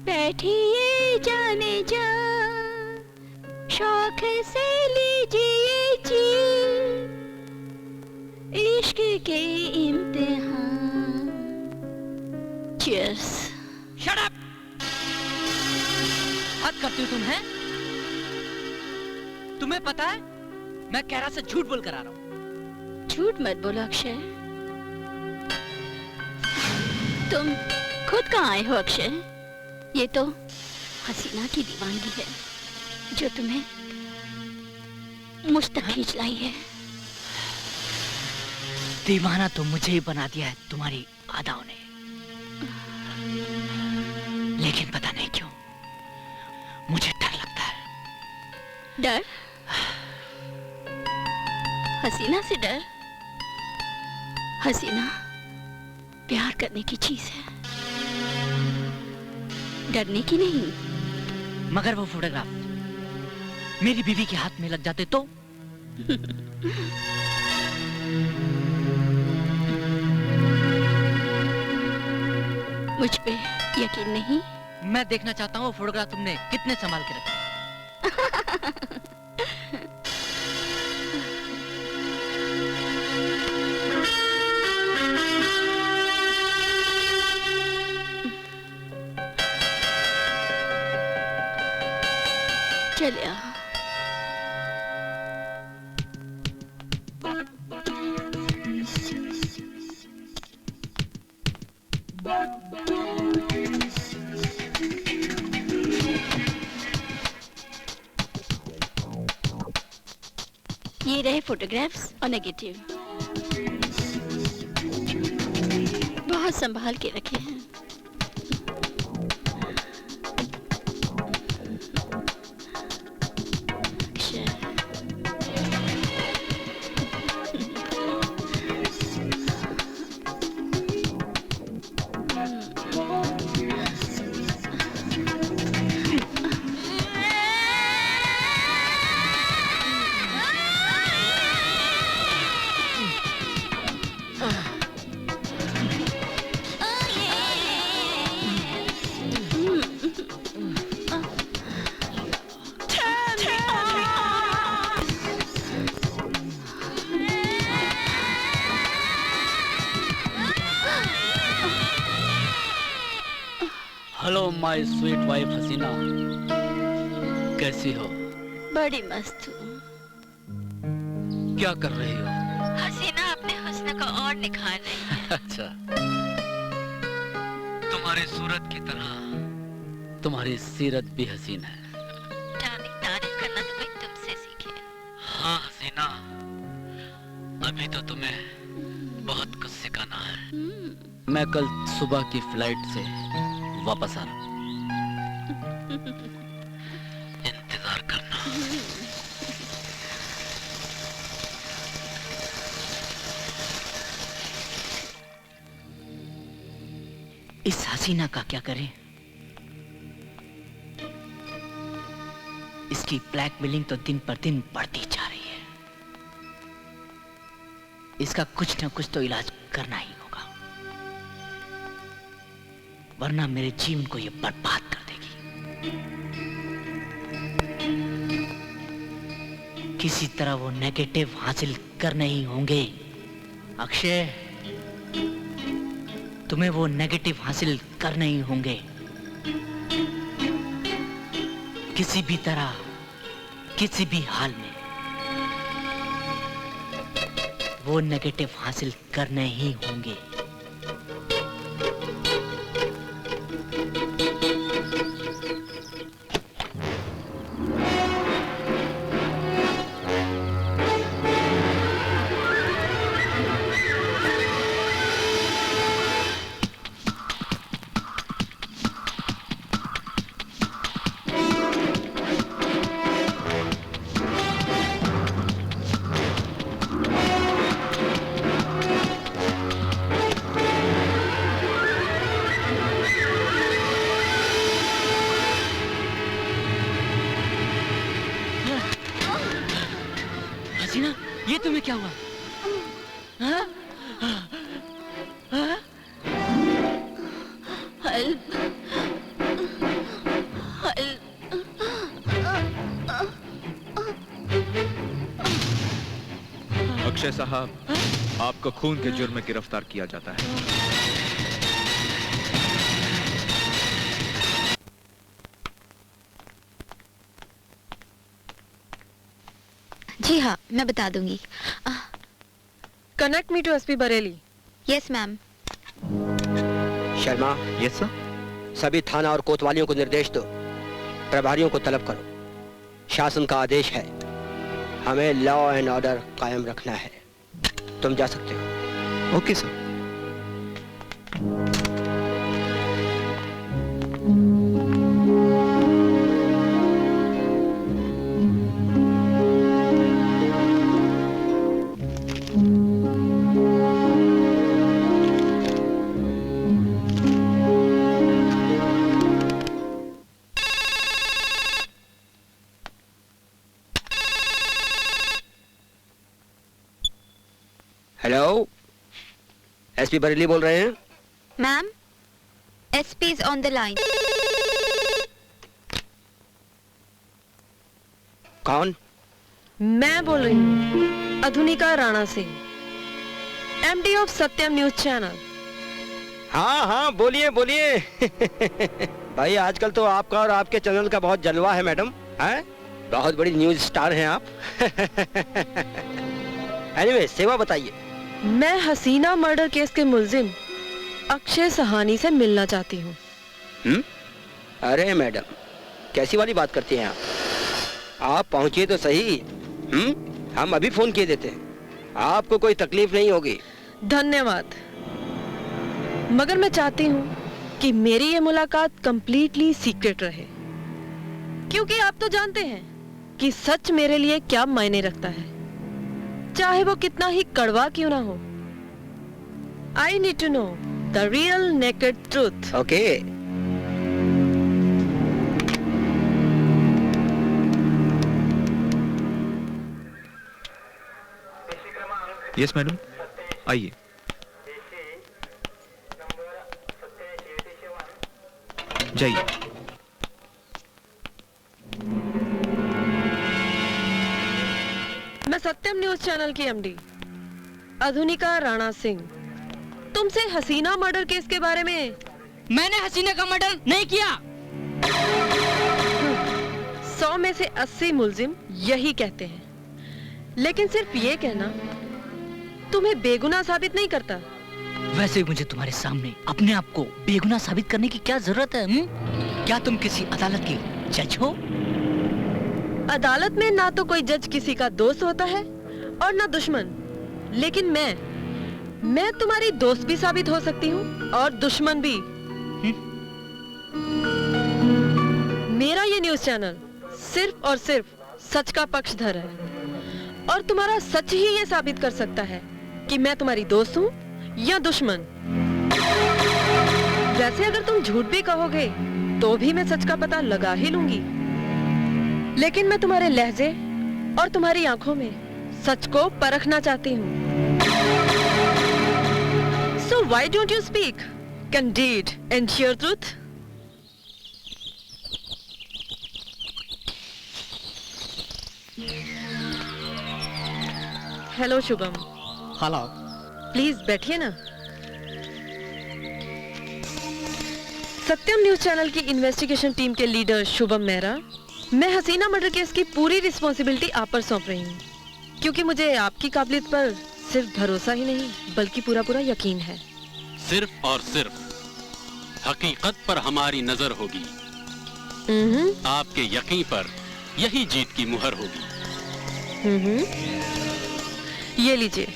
बैठिए जाने जा, शौक से लीजिए जी, इश्क के इम्तिहान। Cheers। Shut up! हद करती हो तुम, हैं? तुम्हें पता है मैं कैरा से झूठ बोल कर आ रहा हूँ। झूठ मत बोलो अक्षय, तुम खुद कहाँ आए हो अक्षय? ये तो हसीना की दीवानगी है जो तुम्हें मुझ तक खींच लाई है। दीवाना तो मुझे ही बना दिया है तुम्हारी अदाओं ने, लेकिन पता नहीं क्यों मुझे डर लगता है। डर? हसीना से डर? हसीना प्यार करने की चीज है, डरने की नहीं। मगर वो फोटोग्राफ मेरी बीवी के हाथ में लग जाते तो? मुझ पे यकीन नहीं? मैं देखना चाहता हूँ वो फोटोग्राफ तुमने कितने संभाल के रखा। चले आ। ये रहे फोटोग्राफ्स और नेगेटिव, बहुत संभाल के रखे हैं। हेलो माय स्वीट वाइफ हसीना, कैसी हो? बड़ी मस्त हूँ। क्या कर रही हो? हसीना अपने हुस्न को और निखार रही है। अच्छा, तुम्हारी सूरत की तरह तुम्हारी सीरत भी हसीन है। डार्लिंग, तारीफ करना तो कोई तुमसे सीखे। हाँ हसीना, अभी तो तुम्हें बहुत कुछ सिखाना है। मैं कल सुबह की फ्लाइट से वापस आ रहा हूं, इंतजार करना। हसीना का क्या करें? इसकी ब्लैकमेलिंग तो दिन पर दिन बढ़ती जा रही है। इसका कुछ ना कुछ तो इलाज करना ही होगा, वरना मेरे जीवन को ये बर्बाद कर देगी। किसी तरह वो नेगेटिव हासिल करने ही होंगे। अक्षय, तुम्हें वो नेगेटिव हासिल करने ही होंगे। किसी भी तरह, किसी भी हाल में वो नेगेटिव हासिल करने ही होंगे। हसीना, ये तुम्हें क्या हुआ? हाँ? हाँ? Help, help. अक्षय साहब, आपको खून के जुर्म में गिरफ्तार किया जाता है। जी हाँ, मैं बता दूंगी। Connect me to SP Bareilly. Yes ma'am. Sharma, yes sir. सभी थाना और कोतवालियों को निर्देश दो, प्रभारियों को तलब करो। शासन का आदेश है, हमें लॉ एंड ऑर्डर कायम रखना है। तुम जा सकते हो। Okay sir. Hello, SP Bareilly बोल रहे हैं? Ma'am, SP is on the line. कौन? मैं बोल रही हूँ Adhunika Rana Singh, MD of Satyam news channel. हाँ हाँ, बोलिए बोलिए। भाई आजकल तो आपका और आपके चैनल का बहुत जलवा है मैडम। हैं? बहुत बड़ी न्यूज स्टार हैं आप। एनीवे, सेवा बताइए। मैं हसीना मर्डर केस के मुल्जिम अक्षय सहानी से मिलना चाहती हूँ। अरे मैडम, कैसी वाली बात करती हैं आप पहुंचिए तो सही। हम अभी फोन किए देते हैं, आपको कोई तकलीफ नहीं होगी। धन्यवाद, मगर मैं चाहती हूँ कि मेरी ये मुलाकात कंप्लीटली सीक्रेट रहे, क्योंकि आप तो जानते हैं कि सच मेरे लिए क्या मायने रखता है, चाहे वो कितना ही कड़वा क्यों ना हो। I need to know the real naked truth. Okay. Yes madam, आइए। जाइए। मैं सत्यम न्यूज चैनल की एमडी अधुनिका राणा सिंह तुमसे हसीना मर्डर केस के बारे में। मैंने हसीना का मर्डर नहीं किया। 100 में से 80 मुल्जिम यही कहते हैं, लेकिन सिर्फ ये कहना तुम्हें बेगुनाह साबित नहीं करता। वैसे मुझे तुम्हारे सामने अपने आप को बेगुनाह साबित करने की क्या जरूरत है? क्या तुम किसी अदालत के जज हो? अदालत में ना तो कोई जज किसी का दोस्त होता है और ना दुश्मन, लेकिन मैं तुम्हारी दोस्त भी साबित हो सकती हूँ और दुश्मन भी। मेरा ये न्यूज चैनल सिर्फ और सिर्फ सच का पक्षधर है, और तुम्हारा सच ही ये साबित कर सकता है कि मैं तुम्हारी दोस्त हूँ या दुश्मन। वैसे अगर तुम झूठ भी कहोगे तो भी मैं सच का पता लगा ही लूंगी, लेकिन मैं तुम्हारे लहजे और तुम्हारी आंखों में सच को परखना चाहती हूँ। So why don't you speak, candid and sheer truth? Hello Shubham. Hello. Please बैठिए ना। सत्यम न्यूज चैनल की इन्वेस्टिगेशन टीम के लीडर शुभम मेहरा, मैं हसीना मर्डर केस की पूरी रिस्पॉन्सिबिलिटी आप पर सौंप रही हूँ, क्योंकि मुझे आपकी काबिलियत पर सिर्फ भरोसा ही नहीं बल्कि पूरा पूरा यकीन है। सिर्फ और सिर्फ हकीकत पर हमारी नजर होगी, आपके यकीन पर यही जीत की मुहर होगी। ये लीजिए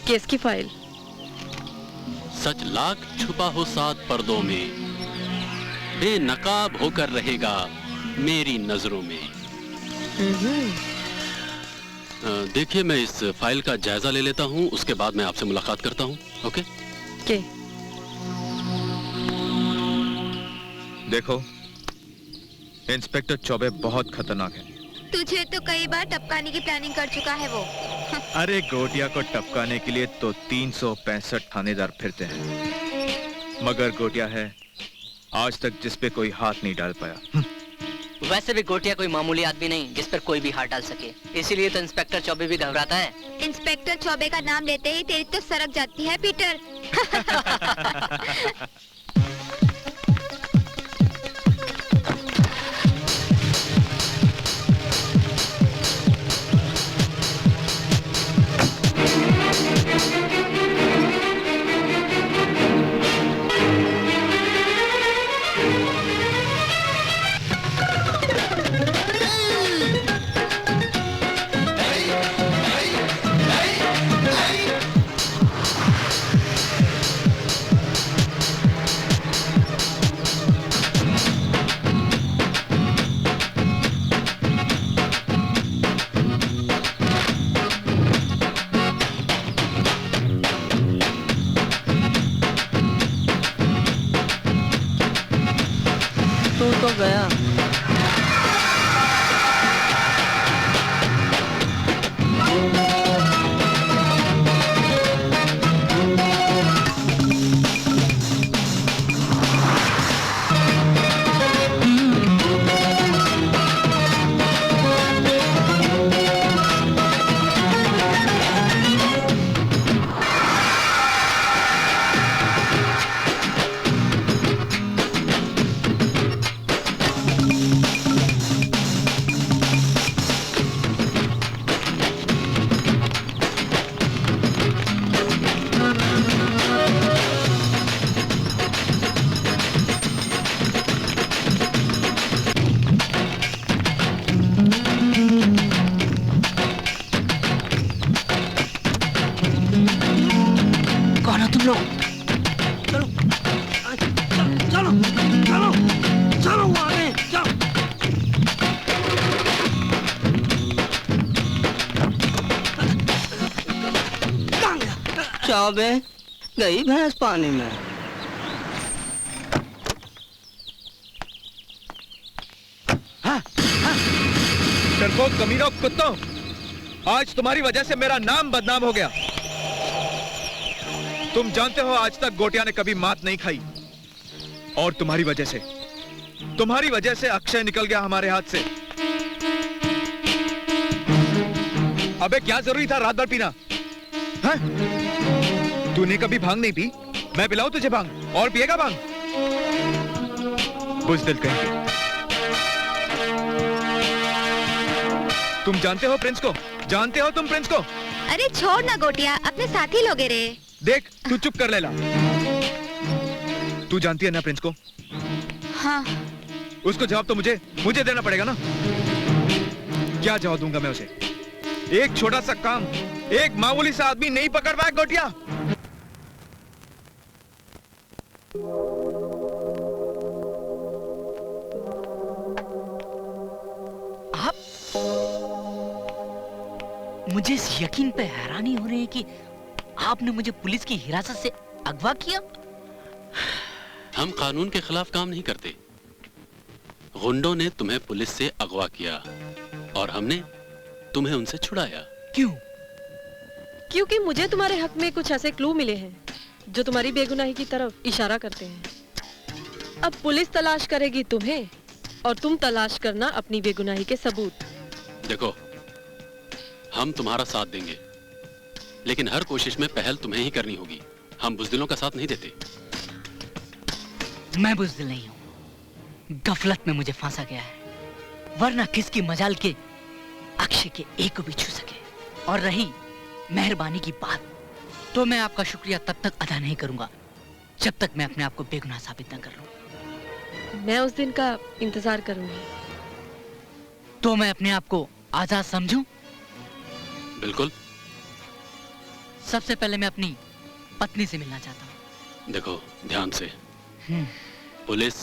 केस की फाइल। सच लाख छुपा हो 7 पर्दों में, बेनकाब होकर रहेगा मेरी नजरों में। देखिए, मैं इस फाइल का जायजा ले लेता हूँ, उसके बाद मैं आपसे मुलाकात करता हूँ। ओके? देखो, इंस्पेक्टर चौबे बहुत खतरनाक है। तुझे तो कई बार टपकाने की प्लानिंग कर चुका है वो। अरे गोटिया को टपकाने के लिए तो 365 थानेदार फिरते हैं, मगर गोटिया है आज तक जिस पे कोई हाथ नहीं डाल पाया। वैसे भी गोटिया कोई मामूली आदमी नहीं जिस पर कोई भी हाथ डाल सके, इसीलिए तो इंस्पेक्टर चौबे भी घबराता है। इंस्पेक्टर चौबे का नाम लेते ही तेरी तो सरक जाती है पीटर। तो गया। चौबे गई भैंस पानी में। डरपोक कमीनों कुत्तों, आज तुम्हारी वजह से मेरा नाम बदनाम हो गया। तुम जानते हो आज तक गोटिया ने कभी मात नहीं खाई, और तुम्हारी वजह से अक्षय निकल गया हमारे हाथ से। अबे क्या जरूरी था रात भर पीना? हाँ? तूने कभी भांग नहीं पी? मैं पिलाऊं तुझे भांग? और पिएगा भांग? बुज़दिल कहेंगे। तुम जानते हो प्रिंस को? जानते हो तुम प्रिंस को? अरे छोड़ ना गोटिया, अपने साथी लोगे रे। देख, तू चुप कर लेला। तू जानती है ना प्रिंस को? हाँ। उसको जवाब तो मुझे देना पड़ेगा ना। क्या जवाब दूंगा मैं उसे? एक छोटा सा काम, एक मामूली सा आदमी नहीं पकड़ पाया गोटिया। आप मुझे इस यकीन पे हैरानी हो रही है कि आपने मुझे पुलिस की हिरासत से अगवा किया। हम कानून के खिलाफ काम नहीं करते। गुंडों ने तुम्हें पुलिस से अगवा किया और हमने तुम्हें उनसे छुड़ाया। क्यों? क्योंकि मुझे तुम्हारे हक में कुछ ऐसे क्लू मिले हैं जो तुम्हारी बेगुनाही की तरफ इशारा करते हैं। अब पुलिस तलाश करेगी तुम्हें और तुम तलाश करना अपनी बेगुनाही के सबूत। देखो, हम तुम्हारा साथ देंगे, लेकिन हर कोशिश में पहल तुम्हें ही करनी होगी। हम बुज़दिलों का साथ नहीं देते। मैं बुज़दिल नहीं हूँ। गफलत में मुझे फांसा गया है, वरना किसकी मजाल के अक्षय के एक को भी छू सके। और रही मेहरबानी की बात, तो मैं आपका शुक्रिया तब तक अदा नहीं करूंगा जब तक मैं अपने आप को बेगुनाह साबित न कर लूं। मैं उस दिन का इंतजार करूंगी। तो मैं अपने आप को आजाद समझूं? बिल्कुल। सबसे पहले मैं अपनी पत्नी से मिलना चाहता हूँ। देखो ध्यान से, पुलिस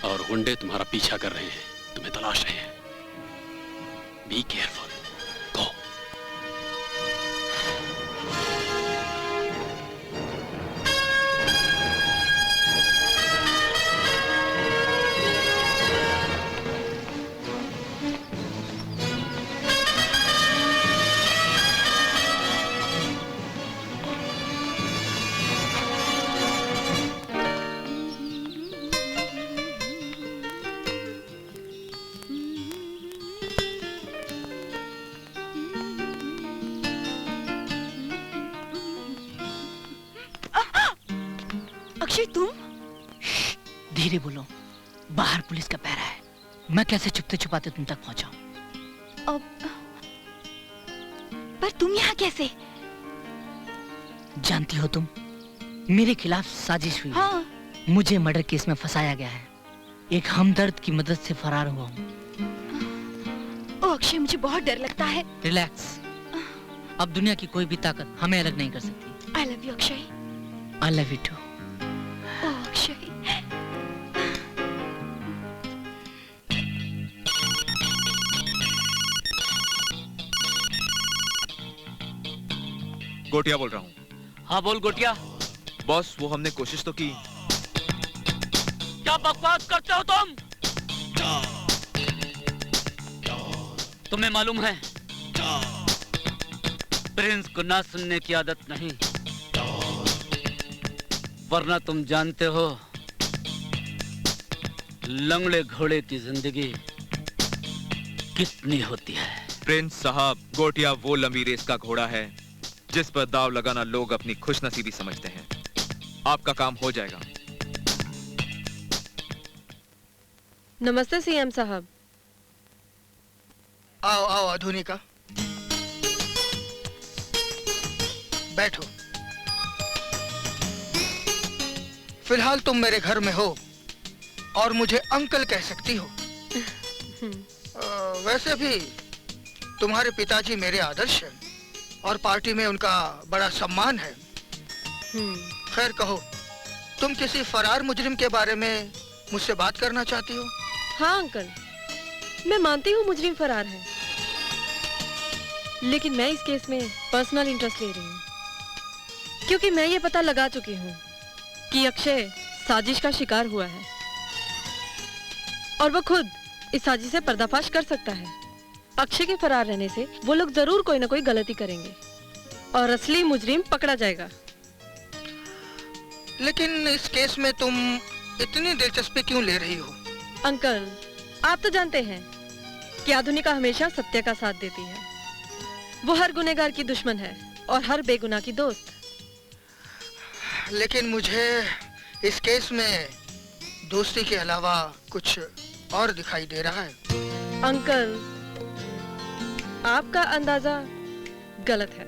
और गुंडे तुम्हारा पीछा कर रहे हैं, तुम्हें तलाश रहे हैं। Be careful. गो। अक्षय, तुम? धीरे बोलो, बाहर पुलिस का पहरा है। मैं कैसे छुपते छुपाते तुम तक पहुंचाऊं? पर तुम यहाँ कैसे? जानती हो तुम, मेरे खिलाफ साजिश हुई। हाँ। मुझे मर्डर केस में फंसाया गया है। एक हमदर्द की मदद से फरार हुआ हूँ। ओ अक्षय, मुझे बहुत डर लगता है। रिलैक्स। अब दुनिया की कोई भी ताकत हमें अलग नहीं कर सकती। I love you, Akshay. I love you too। ओ अक्षय। गोटिया बोल रहा हूँ। हाँ बोल गोटिया। बॉस, वो हमने कोशिश तो की। क्या बकवास करते हो तुम? तुम्हें मालूम है, प्रिंस को ना सुनने की आदत नहीं, वरना तुम जानते हो लंगड़े घोड़े की जिंदगी कितनी होती है। प्रिंस साहब, गोटिया वो लंबी रेस का घोड़ा है जिस पर दाव लगाना लोग अपनी खुशनसीबी समझते हैं। आपका काम हो जाएगा। नमस्ते सीएम साहब। आओ आओ आधुनिका, बैठो। फिलहाल तुम मेरे घर में हो और मुझे अंकल कह सकती हो। वैसे भी तुम्हारे पिताजी मेरे आदर्श हैं और पार्टी में उनका बड़ा सम्मान है। खैर कहो, तुम किसी फरार मुजरिम के बारे में मुझसे बात करना चाहती हो? हाँ अंकल, मैं मानती हूँ मुजरिम फरार है, लेकिन मैं इस केस में पर्सनल इंटरेस्ट ले रही हूँ क्योंकि मैं ये पता लगा चुकी हूँ कि अक्षय साजिश का शिकार हुआ है और वो खुद इस साजिश से पर्दाफाश कर सकता है। अक्षय के फरार रहने से वो लोग जरूर कोई ना कोई गलती करेंगे और असली मुजरिम पकड़ा जाएगा। लेकिन इस केस में तुम इतनी दिलचस्पी क्यों ले रही हो? अंकल, आप तो जानते हैं कि आधुनिका हमेशा सत्य का साथ देती है। वो हर गुनहगार की दुश्मन है और हर बेगुनाह की दोस्त। लेकिन मुझे इस केस में दोस्ती के अलावा कुछ और दिखाई दे रहा है। अंकल, आपका अंदाजा गलत है।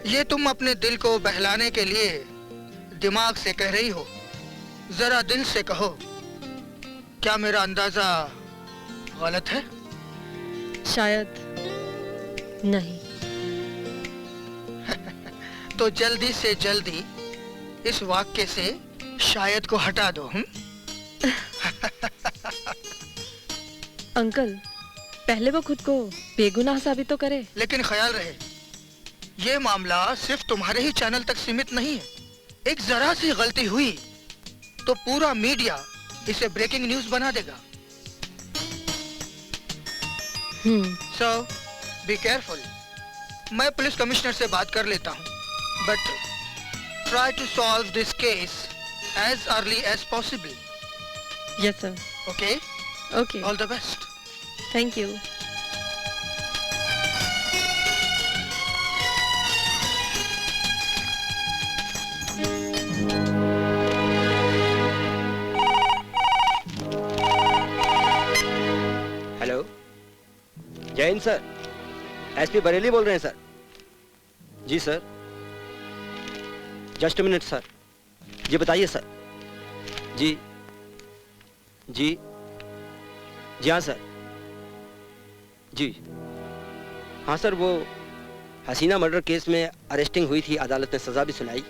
ये तुम अपने दिल को बहलाने के लिए दिमाग से कह रही हो, जरा दिल से कहो, क्या मेरा अंदाजा गलत है? शायद नहीं। तो जल्दी से जल्दी इस वाक्य से शायद को हटा दो। अंकल, पहले वो खुद को बेगुनाह साबित तो करे। लेकिन ख्याल रहे, ये मामला सिर्फ तुम्हारे ही चैनल तक सीमित नहीं है। एक जरा सी गलती हुई तो पूरा मीडिया इसे ब्रेकिंग न्यूज बना देगा। So be careful. मैं पुलिस कमिश्नर से बात कर लेता हूँ, but try to solve this case as early as possible. Yes sir. Okay okay, all the best. Thank you. Hello, जय हिंद सर। एसपी बरेली बोल रहे हैं सर। जी सर, जस्ट मिनट सर। जी बताइए सर। जी जी जी हाँ सर। जी हाँ सर, वो हसीना मर्डर केस में अरेस्टिंग हुई थी, अदालत ने सज़ा भी सुनाई,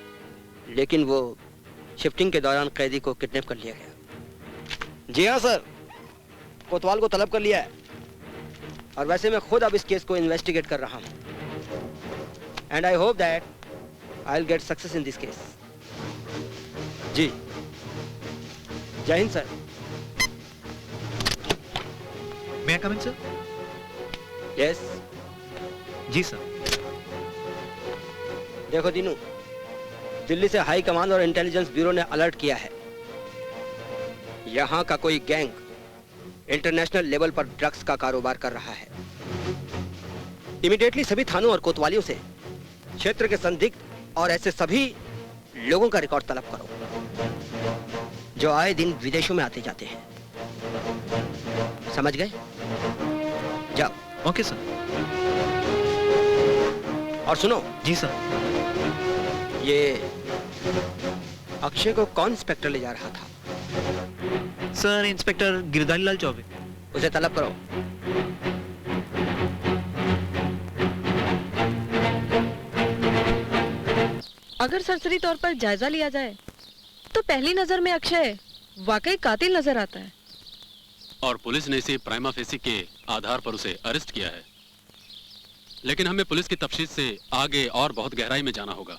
लेकिन वो शिफ्टिंग के दौरान कैदी को किडनैप कर लिया गया। जी हाँ सर, कोतवाल को तलब कर लिया है, और वैसे मैं खुद अब इस केस को इन्वेस्टिगेट कर रहा हूँ, and I hope that I will get success in this case. जी, जय हिंद sir. May I come in, sir? Yes. जी सर। देखो दीनू, दिल्ली से हाई कमांड और इंटेलिजेंस ब्यूरो ने अलर्ट किया है, यहाँ का कोई गैंग इंटरनेशनल लेवल पर ड्रग्स का कारोबार कर रहा है। इमीडिएटली सभी थानों और कोतवालियों से क्षेत्र के संदिग्ध और ऐसे सभी लोगों का रिकॉर्ड तलब करो जो आए दिन विदेशों में आते जाते हैं। समझ गए? जाओ। Okay sir. और सुनो। जी सर। ये अक्षय को कौन इंस्पेक्टर ले जा रहा था? Sir, inspector Girdhari Lal Choubey. उसे तलब करो। अगर सरसरी तौर पर जायजा लिया जाए तो पहली नजर में अक्षय वाकई कातिल नजर आता है, और पुलिस ने इसे प्राइमा फेसी के आधार पर उसे अरेस्ट किया है। लेकिन हमें पुलिस की तफ्तीश से आगे और बहुत गहराई में जाना होगा,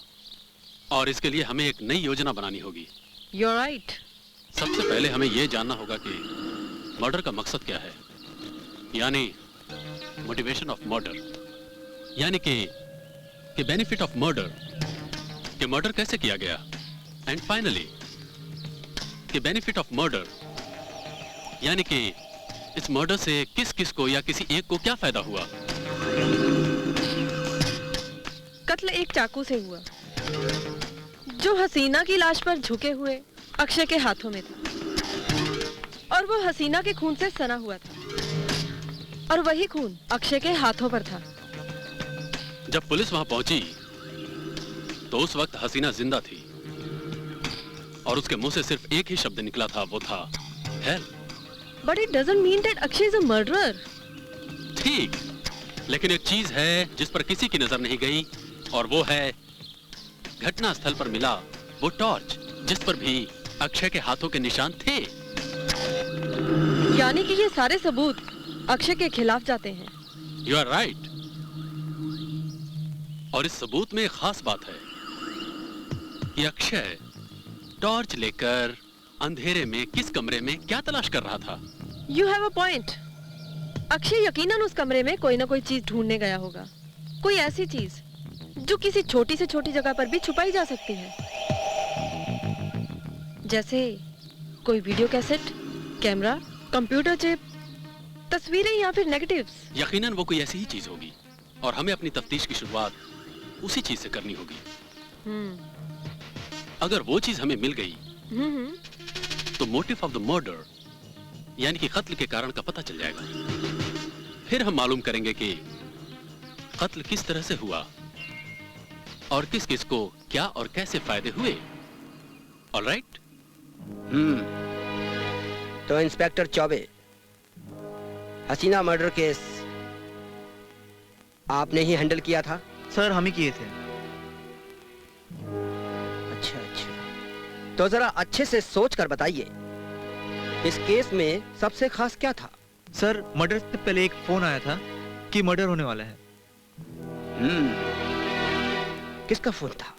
और इसके लिए हमें एक नई योजना बनानी होगी। You're right. सबसे पहले हमें यह जानना होगा कि मर्डर का मकसद क्या है, यानी मोटिवेशन ऑफ मर्डर, यानी कि बेनिफिट ऑफ मर्डर, कि मर्डर कैसे किया गया, एंड फाइनली कि बेनिफिट ऑफ मर्डर, यानी कि इस मर्डर से किस किस को या किसी एक को क्या फायदा हुआ। कत्ल एक चाकू से हुआ जो हसीना की लाश पर झुके हुए अक्षय के हाथों में था, और वो हसीना के खून से सना हुआ था, और वही खून अक्षय के हाथों पर था। जब पुलिस वहां पहुंची तो उस वक्त हसीना जिंदा थी, और उसके मुंह से सिर्फ एक ही शब्द निकला था, वो था help. But it doesn't mean that Akshay is a murderer. ठीक, लेकिन एक चीज है जिस पर किसी की नजर नहीं गई, और वो है घटना स्थल पर मिला वो टॉर्च जिस पर भी अक्षय के हाथों के निशान थे। यानी कि ये सारे सबूत अक्षय के खिलाफ जाते हैं। You are right. और इस सबूत में एक खास बात है कि अक्षय टॉर्च लेकर अंधेरे में किस कमरे में क्या तलाश कर रहा था। You have a point. Akshay यकीनन उस कमरे में कोई ना कोई चीज ढूंढने गया होगा, कोई ऐसी चीज जो किसी छोटी से छोटी जगह पर भी छुपाई जा सकती है, जैसे कोई video cassette, camera, computer chip, तस्वीरें या फिर नेगेटिव्स। यकीनन वो कोई ऐसी ही चीज होगी, और हमें अपनी तफ्तीश की शुरुआत उसी चीज से करनी होगी। अगर वो चीज हमें मिल गई तो मोटिव ऑफ द मर्डर, यानी कि कत्ल के कारण का पता चल जाएगा। फिर हम मालूम करेंगे कि कत्ल किस तरह से हुआ और किस किस को क्या और कैसे फायदे हुए। ऑलराइट? तो इंस्पेक्टर चौबे, हसीना मर्डर केस आपने ही हैंडल किया था? सर, हम ही किए थे। अच्छा अच्छा, तो जरा अच्छे से सोच कर बताइए, इस केस में सबसे खास क्या था? सर, मर्डर से पहले एक फोन आया था कि मर्डर होने वाला है। किसका फोन था?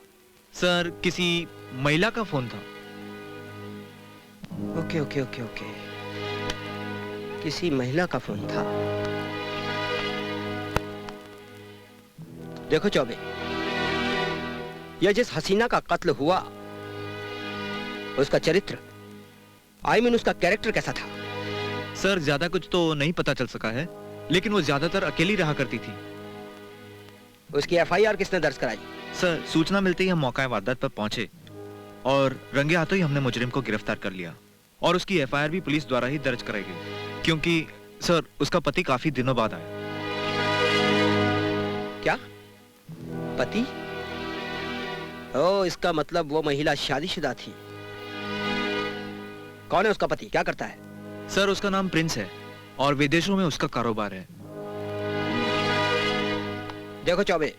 सर, किसी महिला का फोन था। ओके ओके ओके ओके, किसी महिला का फोन था। देखो चौबे, यह जिस हसीना का कत्ल हुआ उसका चरित्र, आई मीन उसका कैरेक्टर कैसा था? सर ज्यादा कुछ तो नहीं पता चल सका है, लेकिन वो ज्यादातर अकेली रहा करती थी। उसकी एफआईआर किसने दर्ज कराई? सर सूचना मिलते ही हम मौका वारदात पर पहुंचे और रंगे हाथों ही हमने मुजरिम को गिरफ्तार कर लिया और उसकी एफआईआर भी पुलिस द्वारा ही दर्ज कराई गई, क्योंकि सर उसका पति काफी दिनों बाद आया। क्या पति? ओ, इसका मतलब वो महिला शादीशुदा थी। कौन है उसका पति, क्या करता है? सर उसका नाम प्रिंस है और विदेशों में उसका कारोबार है। देखो चौबे,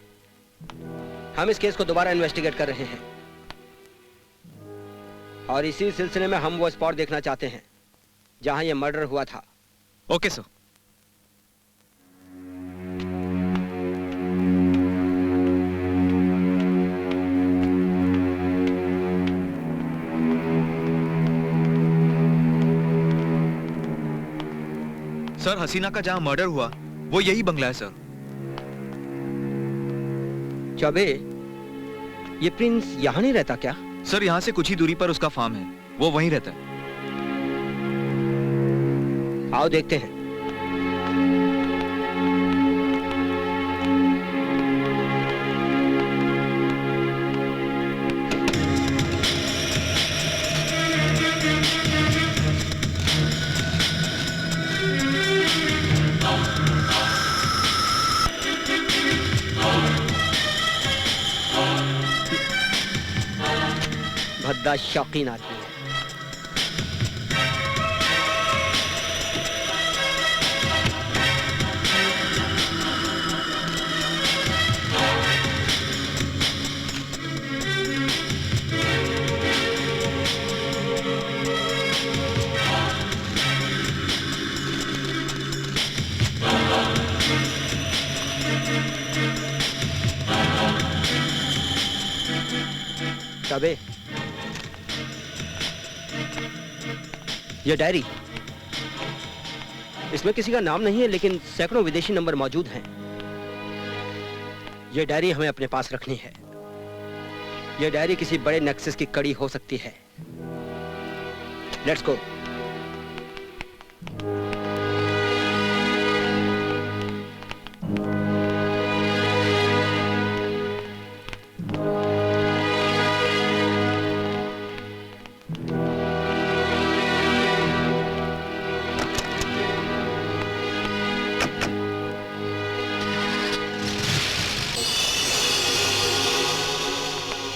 हम इस केस को दोबारा इन्वेस्टिगेट कर रहे हैं और इसी सिलसिले में हम वो स्पॉट देखना चाहते हैं जहां ये मर्डर हुआ था। Okay sir. सर हसीना का जहां मर्डर हुआ वो यही बंगला है सर। चौबे, ये प्रिंस यहाँ नहीं रहता क्या? सर यहाँ से कुछ ही दूरी पर उसका फार्म है, वो वहीं रहता है। आओ देखते हैं। भद्दा शौकीन आदमी है। तबे यह डायरी, इसमें किसी का नाम नहीं है लेकिन सैकड़ों विदेशी नंबर मौजूद हैं। यह डायरी हमें अपने पास रखनी है। यह डायरी किसी बड़े नेक्सस की कड़ी हो सकती है। Let's go.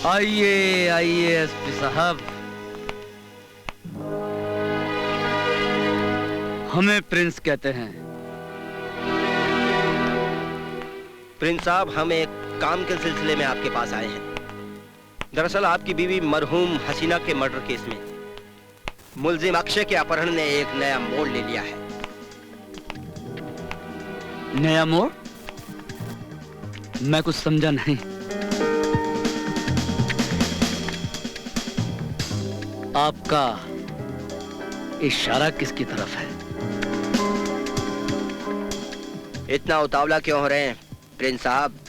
आइए आइए एसपी साहब, हमें प्रिंस कहते हैं। प्रिंस साहब, हम एक काम के सिलसिले में आपके पास आए हैं। दरअसल आपकी बीवी मरहूम हसीना के मर्डर केस में मुलजिम अक्षय के अपहरण ने एक नया मोड़ ले लिया है। नया मोड़? मैं कुछ समझा नहीं। आपका इशारा किसकी तरफ है? इतना उतावला क्यों हो रहे हैं प्रिंस साहब?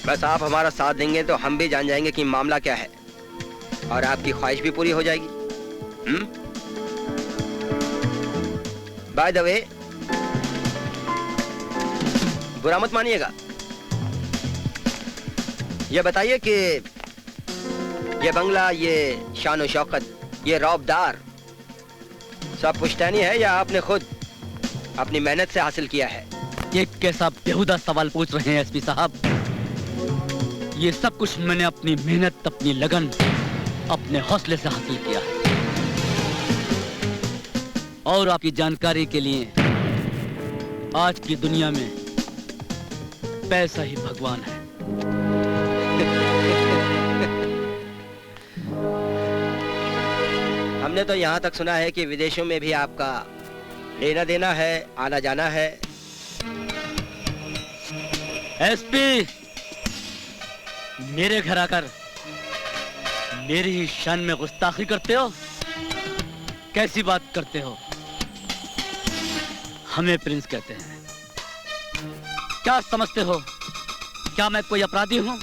बस आप हमारा साथ देंगे तो हम भी जान जाएंगे कि मामला क्या है और आपकी ख्वाहिश भी पूरी हो जाएगी। बाय द वे, बुरा मत मानिएगा, ये बताइए कि ये बंगला, ये शान शौकत, ये रौबदार सब पुश्तैनी है या आपने खुद अपनी मेहनत से हासिल किया है? ये कैसा बेहुदा सवाल पूछ रहे हैं एसपी साहब? ये सब कुछ मैंने अपनी मेहनत, अपनी लगन, अपने हौसले से हासिल किया है। और आपकी जानकारी के लिए, आज की दुनिया में पैसा ही भगवान है। हमने तो यहाँ तक सुना है कि विदेशों में भी आपका लेना देना है, आना जाना है। एसपी, मेरे घर आकर मेरी ही शान में गुस्ताखी करते हो? कैसी बात करते हो? हमें प्रिंस कहते हैं। क्या समझते हो? क्या मैं कोई अपराधी हूं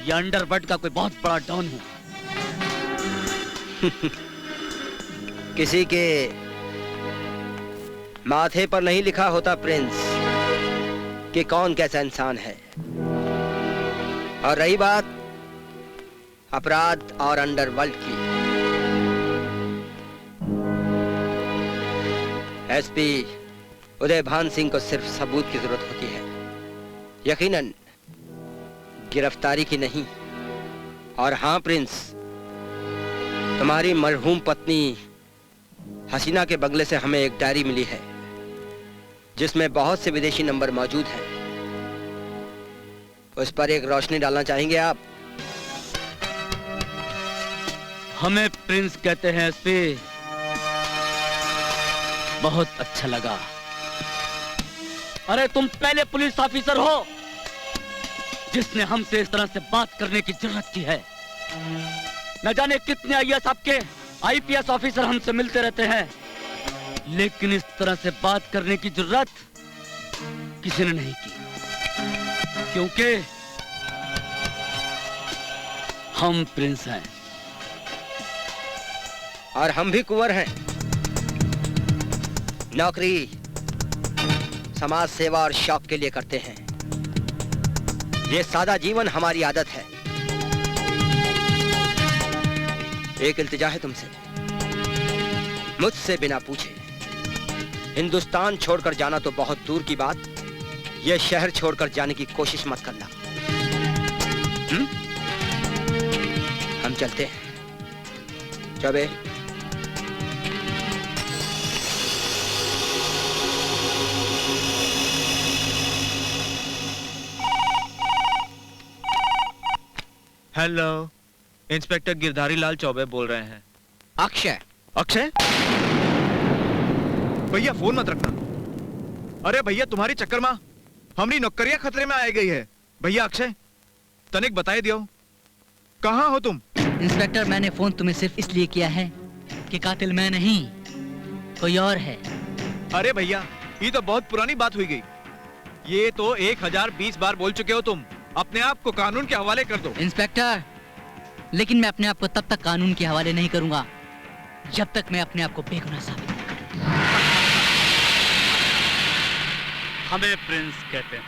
या अंडरवर्ल्ड का कोई बहुत बड़ा डॉन हूं? किसी के माथे पर नहीं लिखा होता प्रिंस कि कौन कैसा इंसान है। और रही बात अपराध और अंडरवर्ल्ड की, एसपी उदय भान सिंह को सिर्फ सबूत की जरूरत होती है, यकीनन गिरफ्तारी की नहीं। और हाँ प्रिंस, तुम्हारी मरहूम पत्नी हसीना के बंगले से हमें एक डायरी मिली है जिसमें बहुत से विदेशी नंबर मौजूद हैं। उस पर एक रोशनी डालना चाहेंगे आप? हमें प्रिंस कहते हैं एसपी। बहुत अच्छा लगा। अरे तुम पहले पुलिस ऑफिसर हो जिसने हमसे इस तरह से बात करने की जरूरत की है। न जाने कितने आईएएस आपके आईपीएस ऑफिसर हमसे मिलते रहते हैं, लेकिन इस तरह से बात करने की जरूरत किसी ने नहीं की, क्योंकि हम प्रिंस हैं। और हम भी कुंवर हैं। नौकरी समाज सेवा और शौक के लिए करते हैं। ये सादा जीवन हमारी आदत है। एक इल्तिजा है तुमसे, मुझसे बिना पूछे हिंदुस्तान छोड़कर जाना तो बहुत दूर की बात, यह शहर छोड़कर जाने की कोशिश मत करना। हम चलते हैं। चौबे, हेलो, इंस्पेक्टर गिरधारी लाल चौबे बोल रहे हैं। अक्षय। अक्षय? भैया फोन मत रखना। अरे भैया, तुम्हारी चक्कर में हमारी नौकरियां खतरे में आ गई है। भैया अक्षय, तनिक बताए दियो, कहाँ हो तुम? इंस्पेक्टर, मैंने फोन तुम्हें सिर्फ इसलिए किया है कि कातिल मैं नहीं, कोई और है। अरे भैया, ये तो बहुत पुरानी बात हुई गई। ये तो 1020 बार बोल चुके हो तुम। अपने आप को कानून के हवाले कर दो। इंस्पेक्टर, लेकिन मैं अपने आप को तब तक कानून के हवाले नहीं करूंगा जब तक मैं अपने आप को बेगुनाह साबित न करूं। हमें प्रिंस कहते हैं,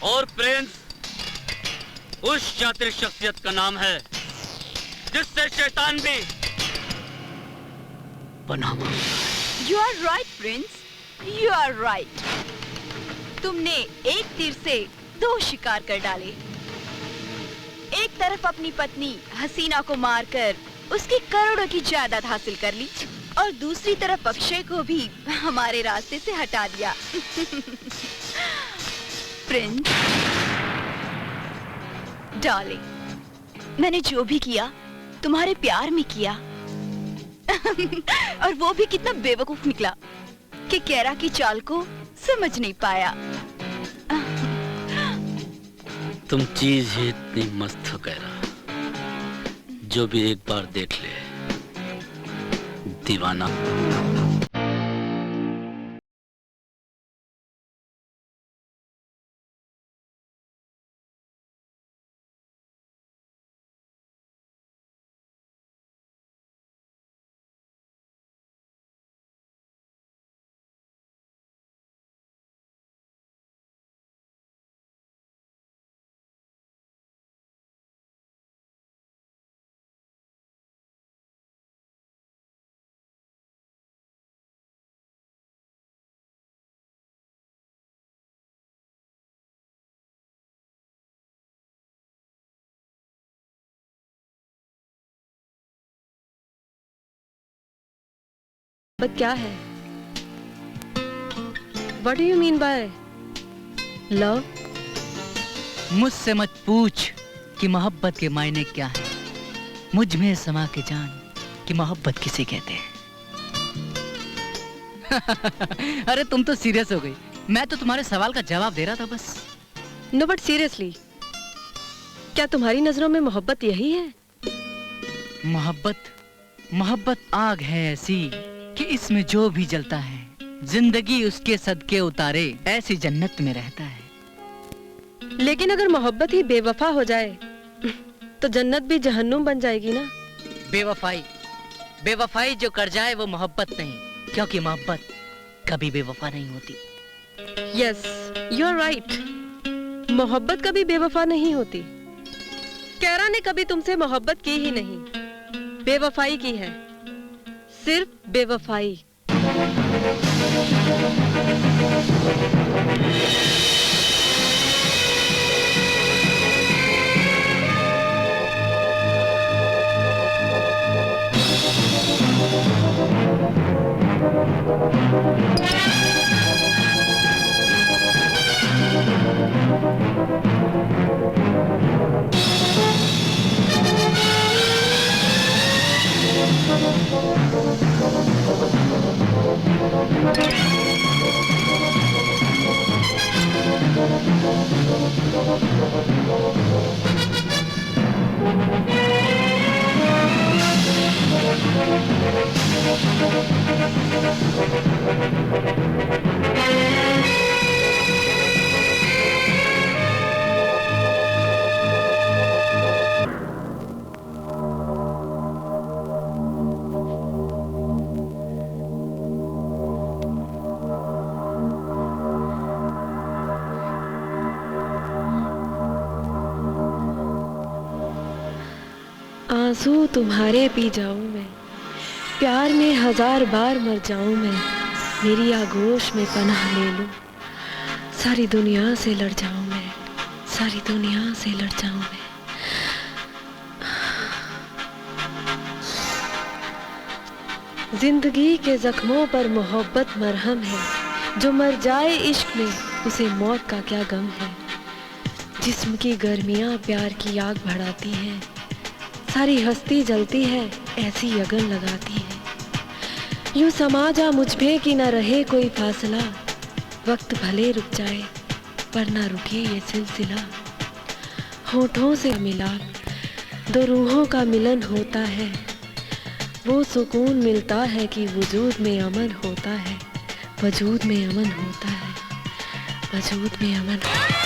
और प्रिंस उस शातिर शख्सियत का नाम है जिससे शैतान भी बना। You are right, Prince. You are right. तुमने एक तीर से दो शिकार कर डाले। एक तरफ अपनी पत्नी हसीना को मारकर उसकी करोड़ों की जायदाद हासिल कर ली, और दूसरी तरफ अक्षय को भी हमारे रास्ते से हटा दिया। प्रिंस, डार्लिंग, मैंने जो भी किया तुम्हारे प्यार में किया। और वो भी कितना बेवकूफ निकला कि कैरा की चाल को समझ नहीं पाया। तुम चीज ही इतनी मस्त हो कैरा, जो भी एक बार देख ले दीवाना। बट क्या है? What do you mean by love? मुझसे मत पूछ कि मोहब्बत के मायने क्या है। मुझ में समा के जान कि मोहब्बत किसे कहते हैं। अरे तुम तो सीरियस हो गई। मैं तो तुम्हारे सवाल का जवाब दे रहा था बस। No, but seriously, क्या तुम्हारी नजरों में मोहब्बत यही है? मोहब्बत आग है ऐसी कि इसमें जो भी जलता है जिंदगी उसके सदके उतारे, ऐसी जन्नत में रहता है। लेकिन अगर मोहब्बत ही बेवफा हो जाए तो जन्नत भी जहन्नुम बन जाएगी ना। बेवफाई जो कर जाए वो मोहब्बत नहीं, क्योंकि मोहब्बत कभी बेवफा नहीं होती। Yes, you are right. मोहब्बत कभी बेवफा नहीं होती। कैरा ने कभी तुमसे मोहब्बत की ही नहीं, बेवफाई की है, सिर्फ बेवफाई। आंसू तुम्हारे पी जाऊं मैं, प्यार में 1000 बार मर जाऊं मैं, मेरी आगोश में पनाह ले लो, सारी दुनिया से लड़ जाऊं मैं, सारी दुनिया से लड़ जाऊं मैं। जिंदगी के जख्मों पर मोहब्बत मरहम है, जो मर जाए इश्क में उसे मौत का क्या गम है। जिस्म की गर्मियां प्यार की आग बढ़ाती हैं, सारी हस्ती जलती है ऐसी अगन लगाती है। यूं समा जा मुझ पे कि न रहे कोई फासला, वक्त भले रुक जाए पर ना रुके ये सिलसिला। होठों से मिलाप दो रूहों का मिलन होता है, वो सुकून मिलता है कि वजूद में अमन होता है, वजूद में अमन होता है, वजूद में अमन होता है।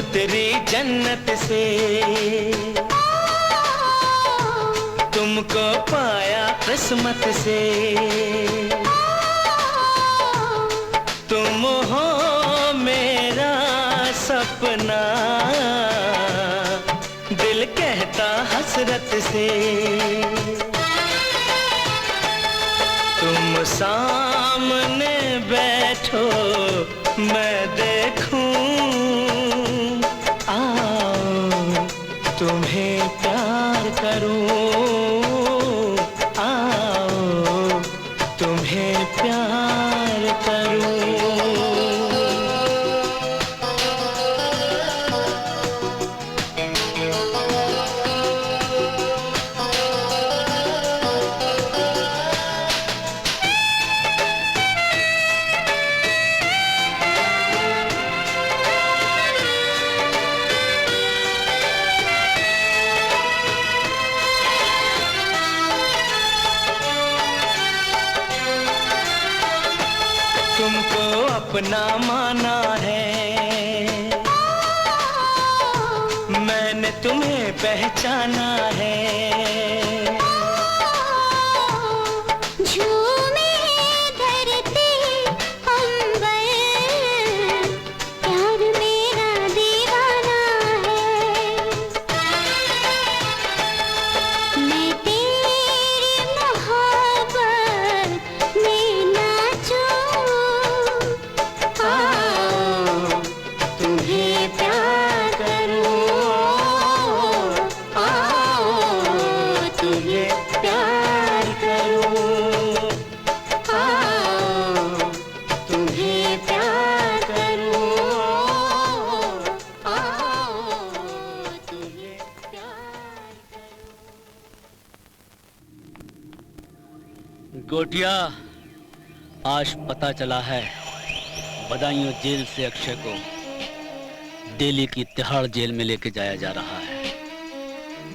उतरी जन्नत से, तुमको पाया किस्मत से। तुम हो मेरा सपना, दिल कहता हसरत से। तुम सामने बैठो मैं देखूं, आओ तुम्हें प्यार करूं, आओ तुम्हें प्यार करूं। तुमको अपना माना है, मैंने तुम्हें पहचाना है। झूमे धरती अंबर, प्यार मेरा दीवाना है। मैं तेरी मोहब्बत में नाचूं, आओ तुम्हें प्यार करूं, आओ तुम्हें प्यार करूं, आओ तुम्हें प्यार करूं, आओ तुम्हें प्यार। गोटिया, आज पता चला है बदायूं जेल से अक्षय को दिल्ली की तिहाड़ जेल में लेके जाया जा रहा है।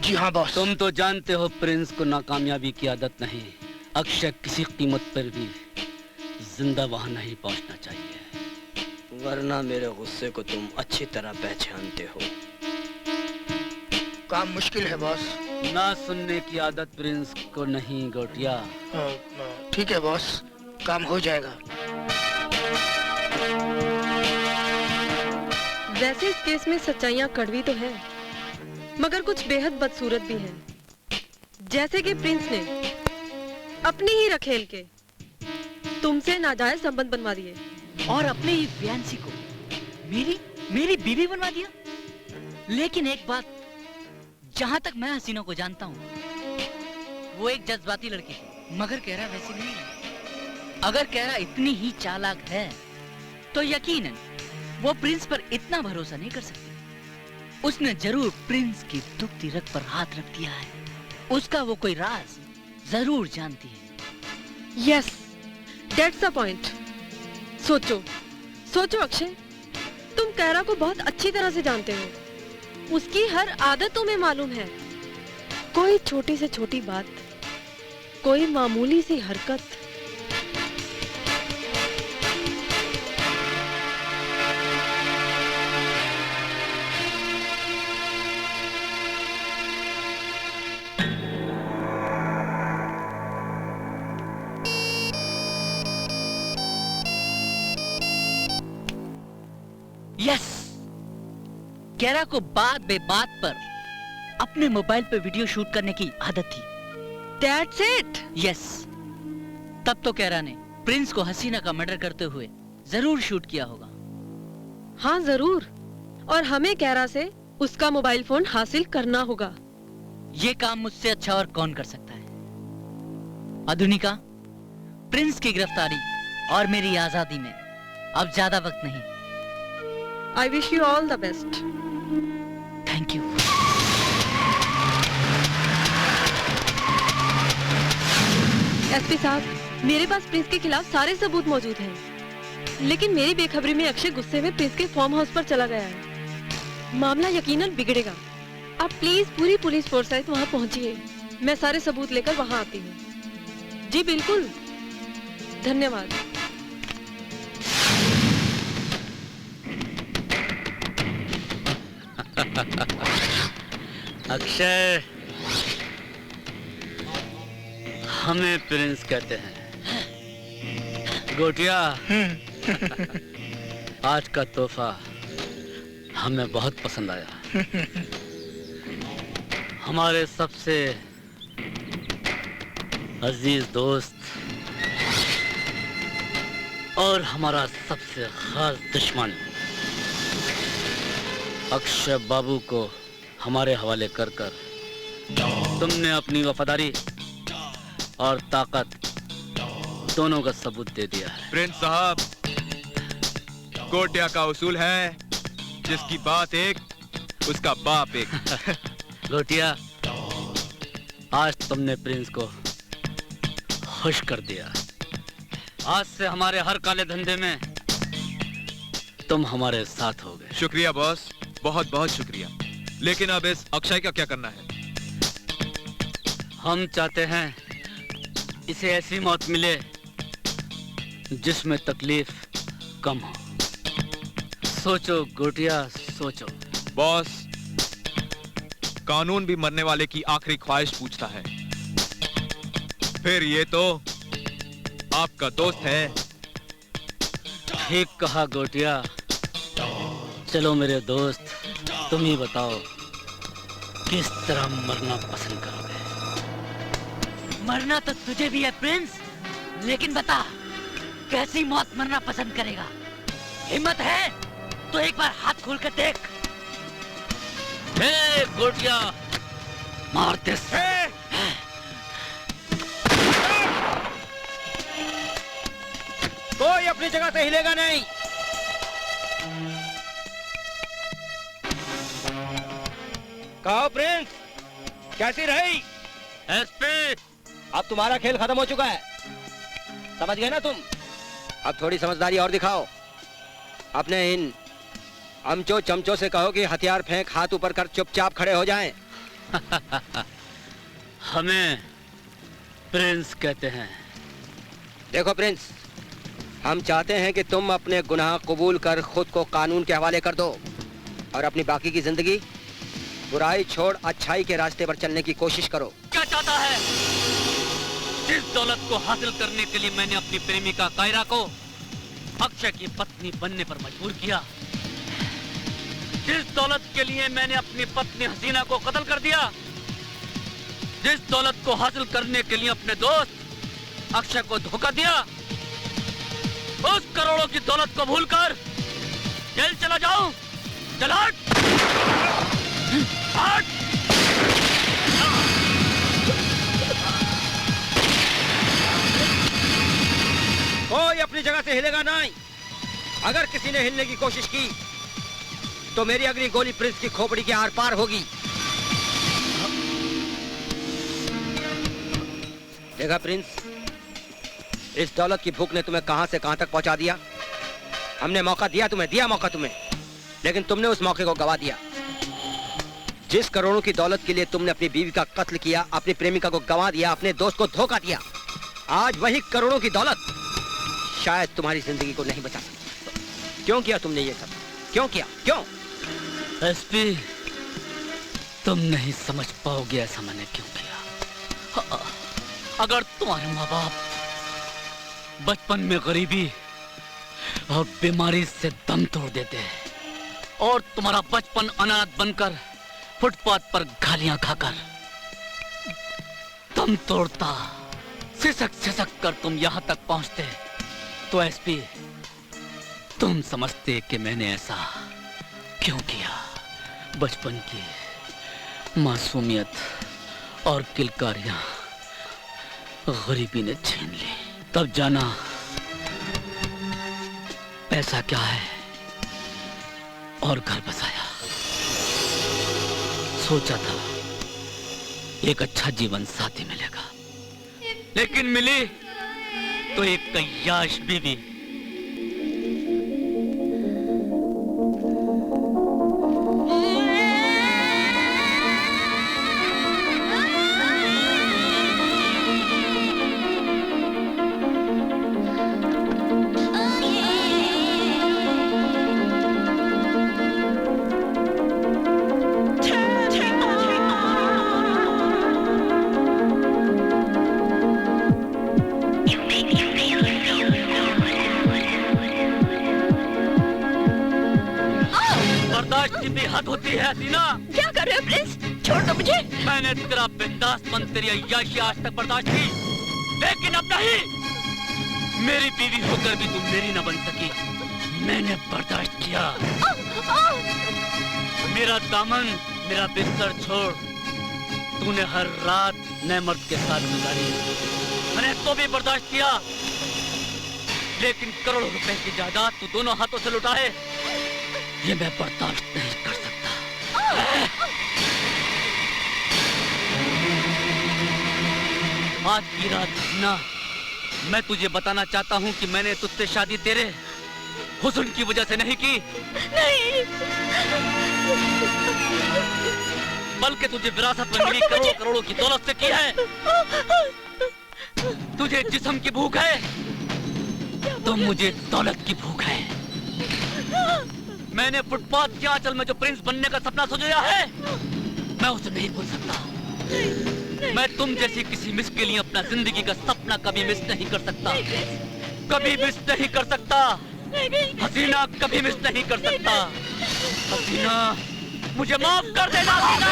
जी हाँ बॉस। तुम तो जानते हो प्रिंस को नाकामयाबी की आदत नहीं। अक्षय किसी कीमत पर भी जिंदा वहां नहीं पहुंचना चाहिए, वरना मेरे गुस्से को तुम अच्छी तरह पहचानते हो। काम मुश्किल है बॉस। ना सुनने की आदत प्रिंस को नहीं गोटिया। ठीक है बॉस, काम हो जाएगा। वैसे इस केस में सच्चाइयां कड़वी तो है, मगर कुछ बेहद बदसूरत भी हैं। जैसे कि प्रिंस ने अपनी ही रखेल के तुमसे नाजायज संबंध बनवा दिए और अपने ही फियांसी को मेरी बीवी बनवा दिया। लेकिन एक बात, जहां तक मैं हसीना को जानता हूँ, वो एक जज्बाती लड़की थी, मगर कहरा वैसी नहीं है। अगर कहरा इतनी ही चालाक है तो यकीनन वो प्रिंस पर इतना भरोसा नहीं कर सकती। उसने जरूर प्रिंस की दुखती रग पर हाथ रख दिया है। उसका वो कोई राज जरूर जानती है। Yes, that's the point. सोचो सोचो अक्षय, तुम कहरा को बहुत अच्छी तरह से जानते हो। उसकी हर आदत तुम्हें मालूम है। कोई छोटी से छोटी बात, कोई मामूली सी हरकत, यस, कहरा को बात बे बात पर अपने मोबाइल पे वीडियो शूट करने की आदत थी। That's it. यस, तब तो कहरा ने प्रिंस को हसीना का मर्डर करते हुए जरूर शूट किया होगा। हाँ जरूर, और हमें कहरा से उसका मोबाइल फोन हासिल करना होगा। ये काम मुझसे अच्छा और कौन कर सकता है? आधुनिका, प्रिंस की गिरफ्तारी और मेरी आजादी में अब ज्यादा वक्त नहीं। I wish you all the best. Thank you. SP साहब, मेरे पास प्रिंस के खिलाफ सारे सबूत मौजूद हैं, लेकिन मेरी बेखबरी में अक्षय गुस्से में प्रिंस के फार्म हाउस पर चला गया है। मामला यकीनन बिगड़ेगा। आप प्लीज पूरी पुलिस फोर्स सहित वहां पहुंचिए। मैं सारे सबूत लेकर वहां आती हूँ। जी बिल्कुल, धन्यवाद। अक्षय, हमें प्रिंस कहते हैं। गोटिया, आज का तोहफा हमें बहुत पसंद आया। हमारे सबसे अजीज दोस्त और हमारा सबसे खास दुश्मन अक्षय बाबू को हमारे हवाले कर तुमने अपनी वफादारी और ताकत दोनों का सबूत दे दिया है। प्रिंस साहब, गोटिया का उसूल है, जिसकी बात एक उसका बाप एक। गोटिया, आज तुमने प्रिंस को खुश कर दिया। आज से हमारे हर काले धंधे में तुम हमारे साथ हो गए। शुक्रिया बॉस, बहुत बहुत शुक्रिया। लेकिन अब इस अक्षय का क्या करना है? हम चाहते हैं इसे ऐसी मौत मिले जिसमें तकलीफ कम हो। सोचो गोटिया, सोचो। बॉस, कानून भी मरने वाले की आखिरी ख्वाहिश पूछता है। फिर ये तो आपका दोस्त है। ठीक कहा गोटिया। चलो मेरे दोस्त, तुम ही बताओ किस तरह मरना पसंद करोगे? मरना तो तुझे भी है प्रिंस, लेकिन बता कैसी मौत मरना पसंद करेगा? हिम्मत है तो एक बार हाथ खोल कर देख। हे गोटिया, मारते कोई अपनी जगह से हिलेगा नहीं। कहो प्रिंस, कैसी रही? एसपी, अब तुम्हारा खेल खत्म हो चुका है, समझ गए ना तुम? अब थोड़ी समझदारी और दिखाओ। अपने इन अमचो चमचो से कहो कि हथियार फेंक, हाथ ऊपर कर चुपचाप खड़े हो जाएं। हमें प्रिंस कहते हैं। देखो प्रिंस, हम चाहते हैं कि तुम अपने गुनाह कबूल कर खुद को कानून के हवाले कर दो और अपनी बाकी की जिंदगी बुराई छोड़ अच्छाई के रास्ते पर चलने की कोशिश करो। क्या चाहता है? जिस दौलत को हासिल करने के लिए मैंने अपनी प्रेमिका कायरा को अक्षय की पत्नी बनने पर मजबूर किया, जिस दौलत के लिए मैंने अपनी पत्नी हसीना को कत्ल कर दिया, जिस दौलत को हासिल करने के लिए अपने दोस्त अक्षय को धोखा दिया, उस करोड़ों की दौलत को भूलकर जेल चला जाऊं? चल हट! हट! कोई अपनी जगह से हिलेगा नहीं। अगर किसी ने हिलने की कोशिश की तो मेरी अगली गोली प्रिंस की खोपड़ी के आर पार होगी। देखा प्रिंस, इस दौलत की भूख ने तुम्हें कहां से कहां तक पहुंचा दिया। हमने मौका दिया तुम्हें, लेकिन तुमने उस मौके को गवा दिया। जिस करोड़ों की दौलत के लिए तुमने अपनी बीवी का कत्ल किया, अपनी प्रेमिका को गवा दिया, अपने दोस्त को धोखा दिया, आज वही करोड़ों की दौलत शायद तुम्हारी जिंदगी को नहीं बचा सकती। क्यों किया तुमने ये सब? क्यों किया? क्यों? एसपी, तुम नहीं समझ पाओगे ऐसा मैंने क्यों किया। अगर तुम्हारे माँ बाप बचपन में गरीबी और बीमारी से दम तोड़ देते और तुम्हारा बचपन अनाथ बनकर फुटपाथ पर गालियां खाकर दम तोड़ता, सिसक सिसक कर तुम यहां तक पहुंचते, तो एसपी तुम समझते कि मैंने ऐसा क्यों किया। बचपन की मासूमियत और किलकारियां गरीबी ने छीन ली। तब जाना पैसा क्या है और घर बसाया। सोचा था एक अच्छा जीवन साथी मिलेगा, लेकिन मिली तो एक कय्याश बीवी। हसीना, क्या कर रहे हो प्रिंस? छोड़ दो मुझे। मैंने तेरा बिंदासपन, तेरी अय्याशी आज तक बर्दाश्त की, लेकिन अब नहीं। मेरी बीवी होकर भी तुम मेरी न बन सकी, मैंने बर्दाश्त किया। मेरा दामन, मेरा बिस्तर छोड़, तूने हर रात नए मर्द के साथ गुजारी, मैंने तो भी बर्दाश्त किया, लेकिन करोड़ों रुपए की जायदाद तू दोनों हाथों से लुटा है, ये मैं बर्दाश्त नहीं कर सकता। आज की रात ना, मैं तुझे बताना चाहता हूँ कि मैंने तुझसे शादी तेरे हुस्न की वजह से नहीं की, नहीं, बल्कि तुझे विरासत में मिली करोड़ों करोड़ों की दौलत से की है। तुझे जिस्म की भूख है, तो मुझे दौलत की भूख है। मैंने फुटपाथ के आंचल में जो प्रिंस बनने का सपना सोचा है, मैं उसे नहीं भूल सकता। मैं तुम जैसी किसी मिस के लिए अपना जिंदगी का सपना कभी मिस नहीं कर सकता, कभी मिस नहीं कर सकता। हसीना, कभी मिस नहीं कर सकता। हसीना, मुझे माफ कर देना हसीना।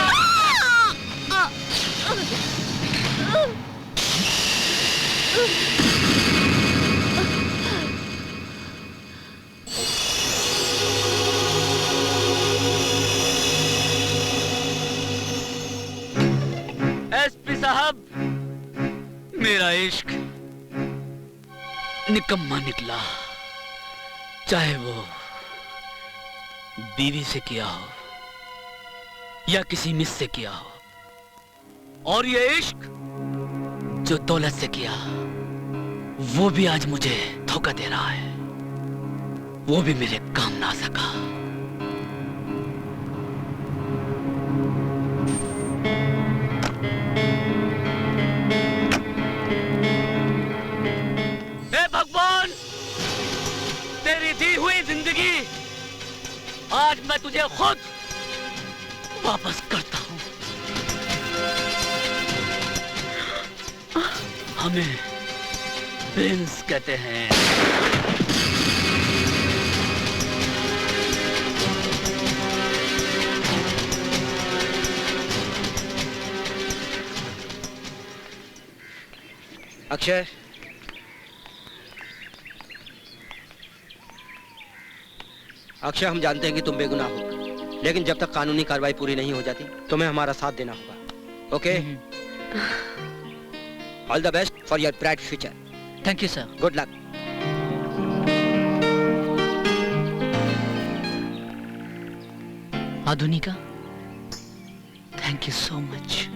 एसपी साहब, मेरा इश्क निकम्मा निकला, चाहे वो बीवी से किया हो या किसी मिस से किया हो, और ये इश्क जो दौलत से किया, वो भी आज मुझे धोखा दे रहा है, वो भी मेरे काम ना सका। भगवान, तेरी दी हुई जिंदगी आज मैं तुझे खुद वापस करता हूं। हमें प्रिंस कहते हैं। अक्षय, अक्षय, हम जानते हैं कि तुम बेगुनाह हो, लेकिन जब तक कानूनी कार्रवाई पूरी नहीं हो जाती, तुम्हें हमारा साथ देना होगा। Okay? All the best for your bright future. Thank you sir. Good luck. Adhunika, thank you so much.